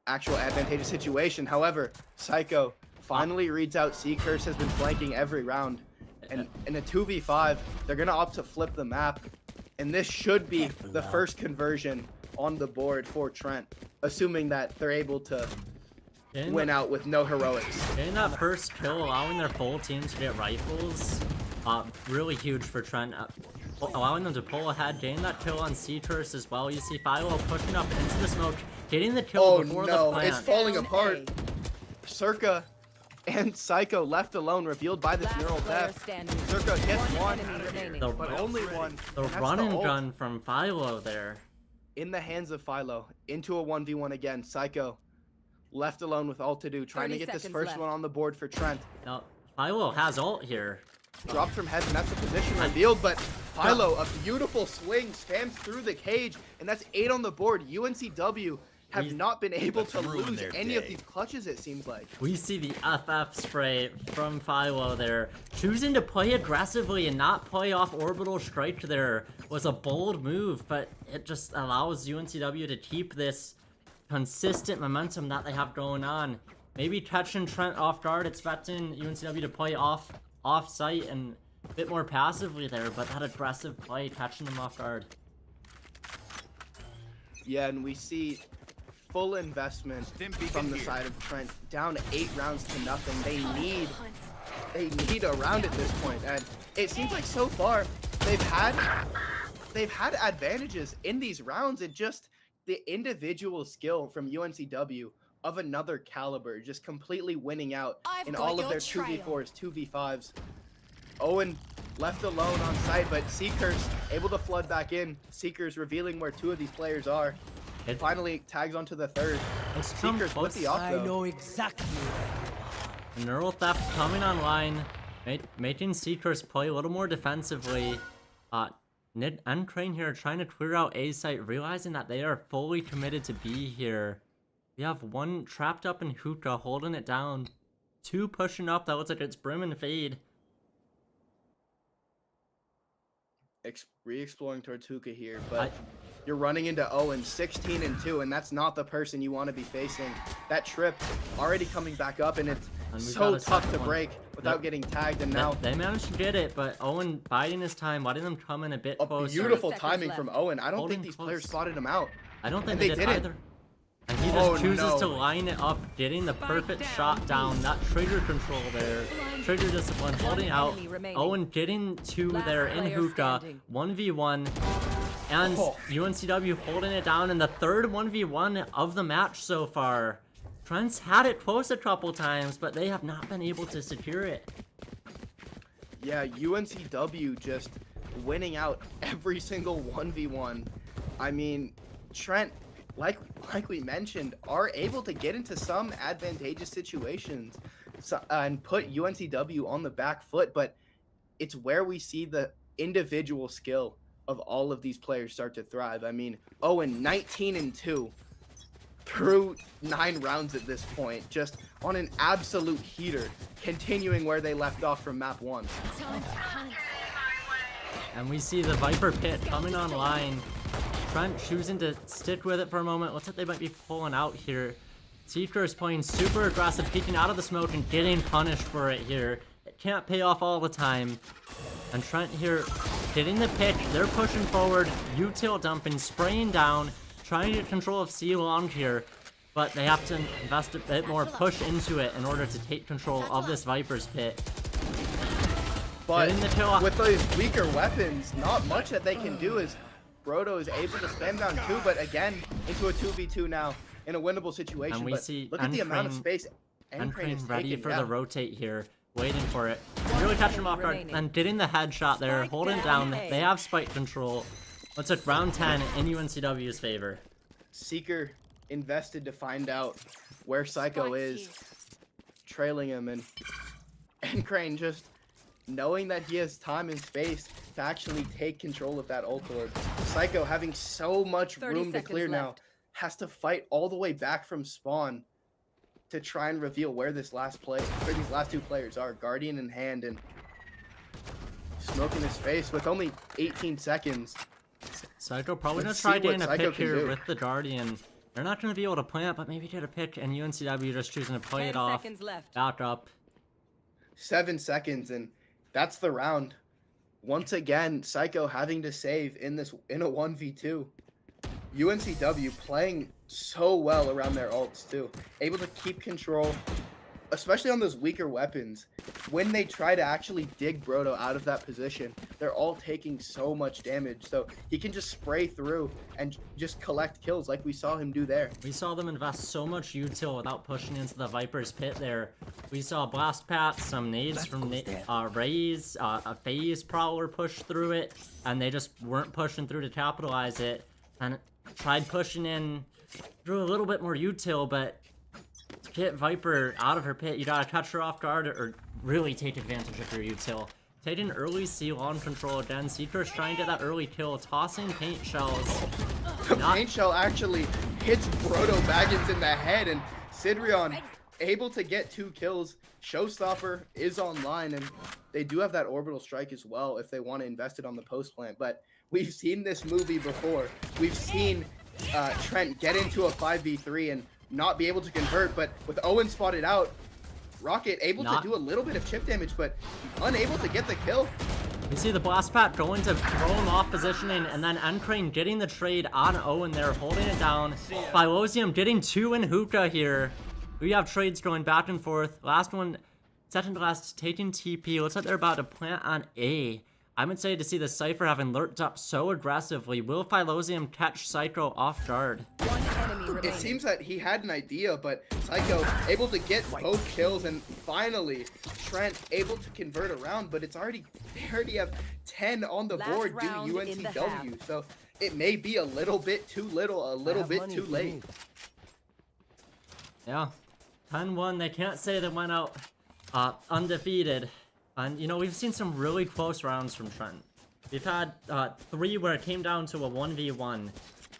actual advantageous situations. However, Psycho finally reads out Seekers has been flanking every round, and in a 2v5 they're gonna opt to flip the map, and this should be the first conversion on the board for Trent, assuming that they're able to win out with no heroics. Getting that first kill, allowing their full team to get rifles, really huge for Trent. Allowing them to pull ahead, getting that kill on C-Curse as well. You see Philo pushing up into the smoke, getting the kill before the plant. It's falling apart. Circa and Psycho left alone, revealed by this neural theft. Circa gets one, but only one. The run and gun from Philo there. In the hands of Philo, into a 1v1 again. Psycho left alone with ult to do, trying to get this first one on the board for Trent. Now, Philo has ult here. Drops from heaven, that's the position revealed, but Philo, a beautiful swing, spams through the cage, and that's 8 on the board. UNCW have not been able to lose any of these clutches, it seems like. We see the FF spray from Philo there. Choosing to play aggressively and not play off orbital strike there was a bold move, but it just allows UNCW to keep this consistent momentum that they have going on. Maybe catching Trent off guard, expecting UNCW to play off site and a bit more passively there, but that aggressive play catching them off guard. Yeah, and we see full investment from the side of Trent, down 8 rounds to nothing. They need a round at this point, and it seems like so far they've had advantages in these rounds, and just the individual skill from UNCW of another caliber, just completely winning out in all of their 2v4s, 2v5s. Owen left alone on site, but Seekers able to flood back in. Seekers revealing where 2 of these players are. It finally tags onto the 3rd. Seekers with the off though. I know exactly. Neural Theft coming online. Making Seekers play a little more defensively. NCrane here trying to clear out A site, realizing that they are fully committed to B here. We have one trapped up in hookah, holding it down. Two pushing up, that looks like it's Brim and Fade. Re-exploring towards hookah here, but you're running into Owen 16-2, and that's not the person you want to be facing. That trip already coming back up, and it's so tough to break without getting tagged, and now they managed to get it, but Owen biding his time, letting them come in a bit closer. Beautiful timing from Owen. I don't think these players spotted him out. I don't think they did either. And he just chooses to line it up, getting the perfect shot down. That trigger control there, trigger discipline, holding out. Owen getting two there in hookah, 1v1. And UNCW holding it down in the third 1v1 of the match so far. Trent's had it close a couple times, but they have not been able to secure it. Yeah, UNCW just winning out every single 1v1. I mean, Trent, like we mentioned, are able to get into some advantageous situations and put UNCW on the back foot, but it's where we see the individual skill of all of these players start to thrive. I mean, Owen 19-2 through 9 rounds at this point, just on an absolute heater, continuing where they left off from map 1. And we see the Viper pit coming online. Trent choosing to stick with it for a moment. Looks like they might be pulling out here. Seeker is playing super aggressive, peeking out of the smoke and getting punished for it here. It can't pay off all the time. And Trent here getting the pick. They're pushing forward, util dumping, spraying down, trying to get control of C long here. But they have to invest a bit more push into it in order to take control of this Viper's pit. But with those weaker weapons, not much that they can do as Brodo is able to spam down 2, but again, into a 2v2 now in a winnable situation. And we but see look at the amount of space NCrane is ready for the rotate here, waiting for it. Really catching him off guard and getting the headshot there, holding down. They have spike control. Let's look round 10 in UNCW's favor. Seeker invested to find out where Psycho is, trailing him, and NCrane just knowing that he has time and space to actually take control of that ult orb. Psycho, having so much room to clear now, has to fight all the way back from spawn to try and reveal where this last play, where these last 2 players are. Guardian in hand and smoking his face with only 18 seconds. Psycho probably gonna try getting a pick here with the Guardian. They're not gonna be able to plant, but maybe get a pick, and UNCW just choosing to play it off. Back up. 7 seconds, and that's the round. Once again, Psycho having to save in a 1v2. UNCW playing so well around their ults too. Able to keep control, especially on those weaker weapons. When they try to actually dig Brodo out of that position, they're all taking so much damage. So he can just spray through and just collect kills like we saw him do there. We saw them invest so much util without pushing into the Viper's pit there. We saw blast pats, some nades from Raze, a phase prowler push through it, and they just weren't pushing through to capitalize it. And tried pushing in, drew a little bit more util, but to get Viper out of her pit, you gotta catch her off guard or really take advantage of your util. Taking early C long control again. Seeker's trying to get that early kill, tossing paint shells. The paint shell actually hits BrodoBaggins in the head, and Sidrion able to get 2 kills. Showstopper is online, and they do have that orbital strike as well if they want to invest it on the post plant. But we've seen this movie before. We've seen Trent get into a 5v3 and not be able to convert, but with Owen spotted out, Rocket able to do a little bit of chip damage, but unable to get the kill. We see the blast pat going to throw him off positioning, and then NCrane getting the trade on Owen there, holding it down. Phylosium getting 2 in hookah here. We have trades going back and forth. Last one, second to last, taking TP. Looks like they're about to plant on A. I'm excited to see the Cypher having lurked up so aggressively. Will Phylosium catch Psycho off guard? It seems that he had an idea, but Psycho able to get both kills, and finally Trent able to convert around, but they already have 10 on the board due to UNCW, so it may be a little bit too little, a little bit too late. Yeah, 10-1, they can't say they went out undefeated. And, you know, we've seen some really close rounds from Trent. We've had 3 where it came down to a 1v1.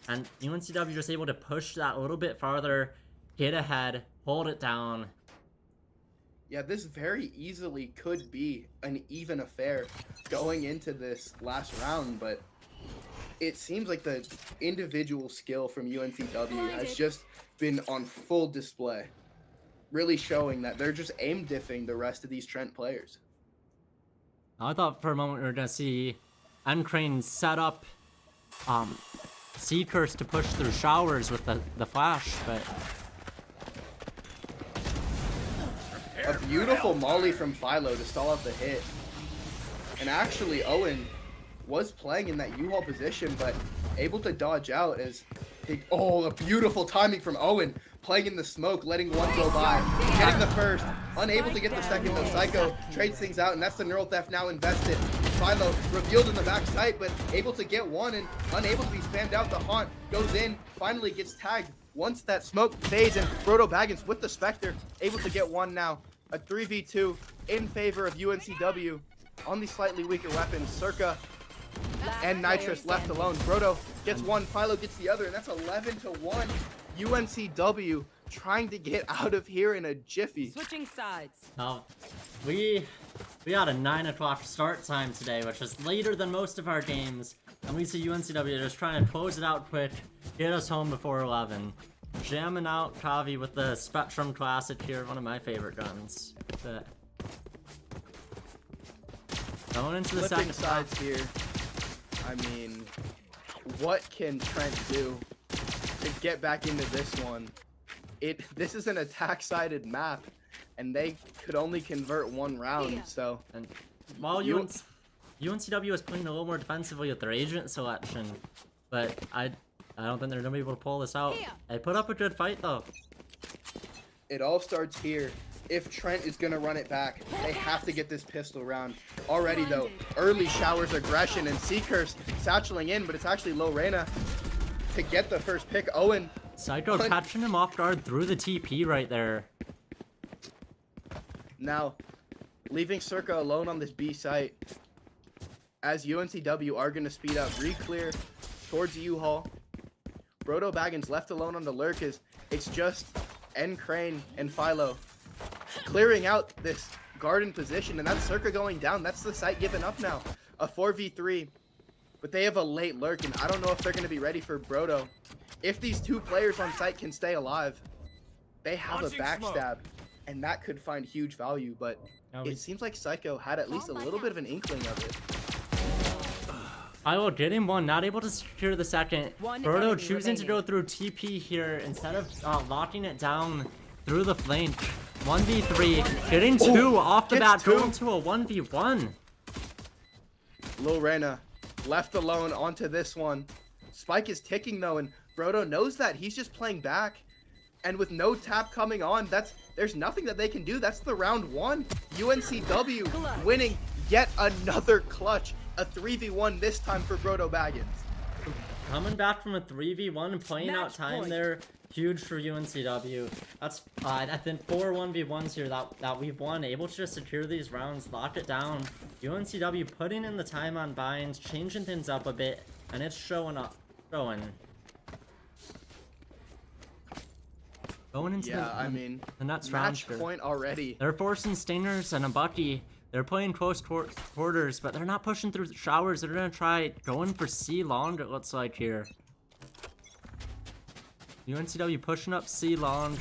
And UNCW was able to push that a little bit farther, get ahead, hold it down. Yeah, this very easily could be an even affair going into this last round, but it seems like the individual skill from UNCW has just been on full display, really showing that they're just aim diffing the rest of these Trent players. I thought for a moment we were going to see NCrane set up Seekers to push through showers with the flash, but... A beautiful molly from Philo to stall out the hit. And actually, Owen was playing in that U-Haul position, but able to dodge out as... a beautiful timing from Owen. Playing in the smoke, letting one go by. Getting the first. Unable to get the second, though. Psycho trades things out, and that's the neural theft now invested. Philo revealed in the back sight, but able to get one and unable to be spammed out. The haunt goes in, finally gets tagged. Once that smoke fades, and BrodoBaggins with the Spectre, able to get one now. A 3v2 in favor of UNCW on the slightly weaker weapons. Circa and Nitrous left alone. Brodo gets one, Philo gets the other, and that's 11-1. UNCW trying to get out of here in a jiffy. Switching sides. Now, we had a 9 o'clock start time today, which is later than most of our games, and we see UNCW just trying to close it out quick, get us home before 11. Jamming out Kavi with the Spectrum Classic here, one of my favorite guns. But going into the Flipping second sides here. I mean, what can Trent do to get back into this one? This is an attack-sided map, and they could only convert one round, so... And while UNCW is playing a little more defensively with their agent selection, but I don't think they're gonna be able to pull this out. They put up a good fight though. It all starts here. If Trent is gonna run it back, they have to get this pistol round. Already though, early showers aggression and Seekers satcheling in, but it's actually Lorena to get the first pick. Owen. Psycho catching him off guard through the TP right there. Now, leaving Circa alone on this B site, as UNCW are gonna speed up, re-clear towards U-Haul. BrodoBaggins left alone on the lurk is it's just NCrane and Philo clearing out this garden position, and that's Circa going down. That's the site giving up now. A 4v3, but they have a late lurk, and I don't know if they're going to be ready for Brodo. If these two players on site can stay alive, they have a backstab, and that could find huge value, but it seems like Psycho had at least a little bit of an inkling of it. I will get him one, not able to secure the second. Brodo enemy choosing to remaining. go through TP here instead of locking it down through the flank. 1v3, getting 2 off the bat, going to a 1v1. Lorena left alone onto this one. Spike is ticking though, and Brodo knows that. He's just playing back. And with no tap coming on, there's nothing that they can do. That's the round 1. UNCW winning yet another clutch. A 3v1 this time for BrodoBaggins. Coming back from a 3v1 and playing out Match time point. there, huge for UNCW. That's I think 4 1v1s here that we've won, able to just secure these rounds, lock it down. UNCW putting in the time on binds, changing things up a bit, and it's showing. Going into the next round. Match point already. They're forcing Stingers and a Bucky. They're playing close quarters, but they're not pushing through showers. They're gonna try going for C long, it looks like here. UNCW pushing up C long.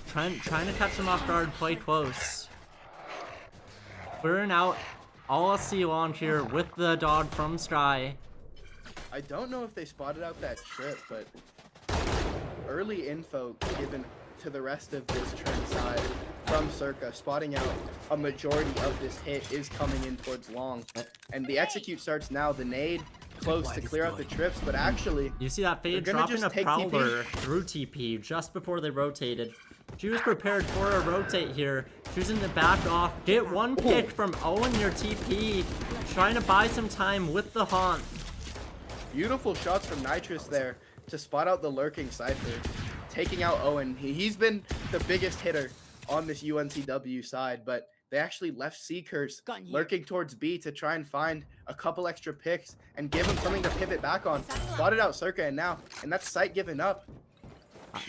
Trying to catch them off guard, play close. Clearing out all C long here with the dog from Sky. I don't know if they spotted out that trip, but early info given to the rest of this Trent side from Circa, spotting out a majority of this hit is coming in towards long. And the execute starts now. The nade close to clear out the trips, but actually... You see that Fade dropping a Prowler through TP just before they rotated. She was prepared for a rotate here, choosing to back off, get one pick from Owen near TP, trying to buy some time with the Haunt. Beautiful shots from Nitrous there to spot out the lurking Cypher. Taking out Owen. He's been the biggest hitter on this UNCW side, but they actually left Seekers Gun here. lurking towards B to try and find a couple extra picks and give him something to pivot back on. Spotted out Circa and that's Sight giving up.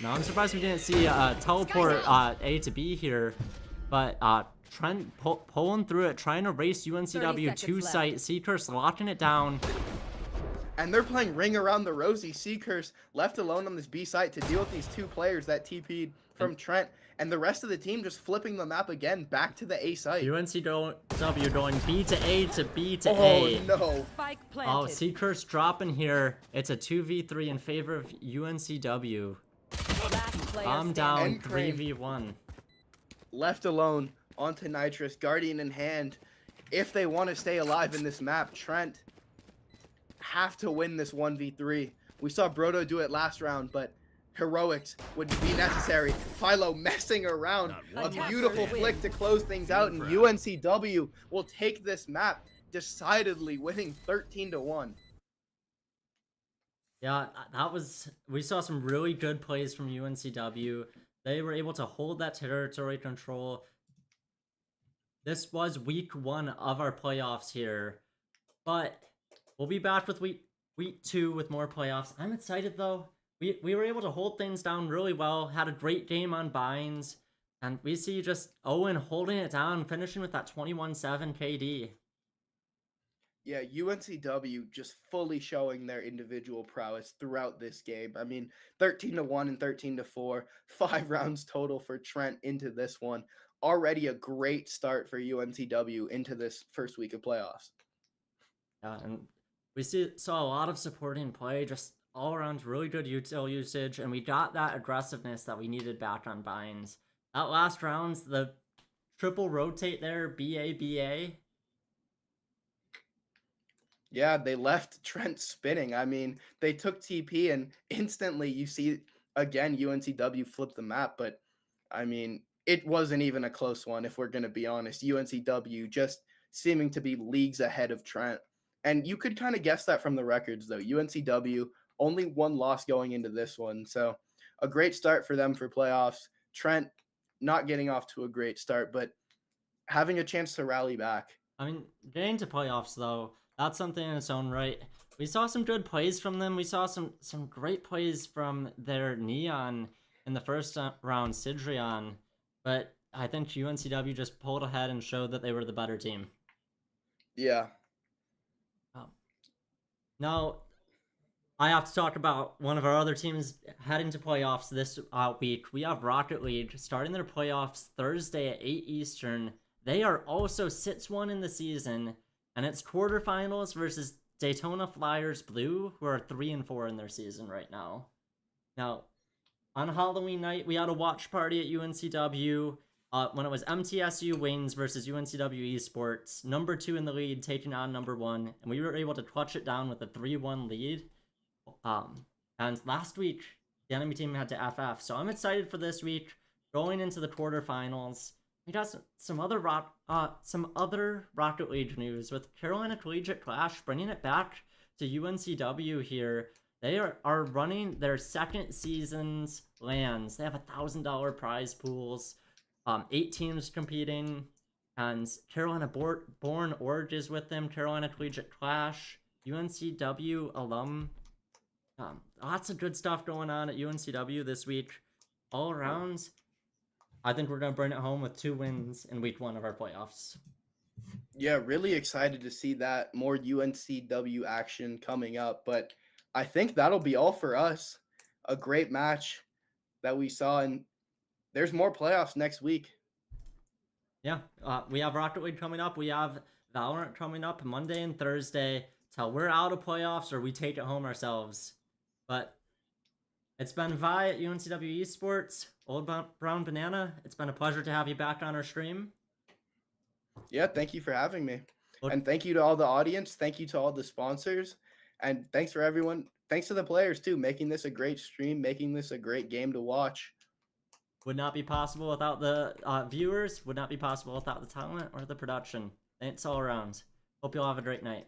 Now I'm surprised we didn't see teleport A to B here, but Trent pulling through it, trying to race 30 UNCW to seconds left. site. Seekers locking it down. And they're playing ring around the rosy. Seekers left alone on this B site to deal with these two players that TP'd from Trent, and the rest of the team just flipping the map again back to the A site. UNCW going B to A to B to Oh A. no. Spike Oh, planted. Seekers dropping here. It's a 2v3 in favor of UNCW. Last player I'm standing. down NCrane. 3v1. Left alone onto Nitrous, Guardian in hand. If they want to stay alive in this map, Trent have to win this 1v3. We saw Brodo do it last round, but heroics would be necessary. Philo messing around. A Attackers beautiful win. flick to close things out, and UNCW will take this map decidedly, winning 13-1. Yeah, we saw some really good plays from UNCW. They were able to hold that territory control. This was week 1 of our playoffs here, but we'll be back with week 2 with more playoffs. I'm excited though. We were able to hold things down really well, had a great game on binds, and we see just Owen holding it down, finishing with that 21-7 KD. Yeah, UNCW just fully showing their individual prowess throughout this game. I mean, 13-1 and 13-4, 5 rounds total for Trent into this one. Already a great start for UNCW into this first week of playoffs. Yeah, and we saw a lot of supporting play, just all around really good util usage, and we got that aggressiveness that we needed back on binds. That last round's the triple rotate there, BA. Yeah, they left Trent spinning. I mean, they took TP and instantly you see again UNCW flip the map, but I mean, it wasn't even a close one if we're going to be honest. UNCW just seeming to be leagues ahead of Trent. And you could kind of guess that from the records though. UNCW only 1 loss going into this one. So, a great start for them for playoffs. Trent not getting off to a great start, but having a chance to rally back. I mean, getting to playoffs though, that's something in its own right. We saw some good plays from them. We saw some great plays from their Neon in the first round, Sidrion. But I think UNCW just pulled ahead and showed that they were the better team. Yeah. Now, I have to talk about one of our other teams heading to playoffs this week. We have Rocket League starting their playoffs Thursday at 8 Eastern. They are also 6-1 in the season, and it's quarterfinals versus Daytona Flyers Blue, who are 3-4 in their season right now. Now, on Halloween night, we had a watch party at UNCW when it was MTSU Wings versus UNCW Esports, number 2 in the lead, taking on number 1, and we were able to clutch it down with a 3-1 lead. And last week, the enemy team had to FF, so I'm excited for this week, going into the quarterfinals. We got some other Rocket League news with Carolina Collegiate Clash bringing it back to UNCW here. They are running their second season's lands. They have $1,000 prize pools, 8 teams competing, and Carolina Born Org is with them. Carolina Collegiate Clash, UNCW alum. Lots of good stuff going on at UNCW this week. All around, I think we're going to bring it home with 2 wins in week 1 of our playoffs. Yeah, really excited to see that. More UNCW action coming up, but I think that'll be all for us. A great match that we saw, and there's more playoffs next week. Yeah, we have Rocket League coming up. We have Valorant coming up Monday and Thursday till we're out of playoffs or we take it home ourselves. But it's been Vi at UNCW Esports, Old Brown Banana. It's been a pleasure to have you back on our stream. Yeah, thank you for having me. Look- And thank you to all the audience. Thank you to all the sponsors. And thanks for everyone. Thanks to the players, too, making this a great stream, making this a great game to watch. Would not be possible without the viewers, would not be possible without the talent or the production. Thanks all around. Hope you all have a great night.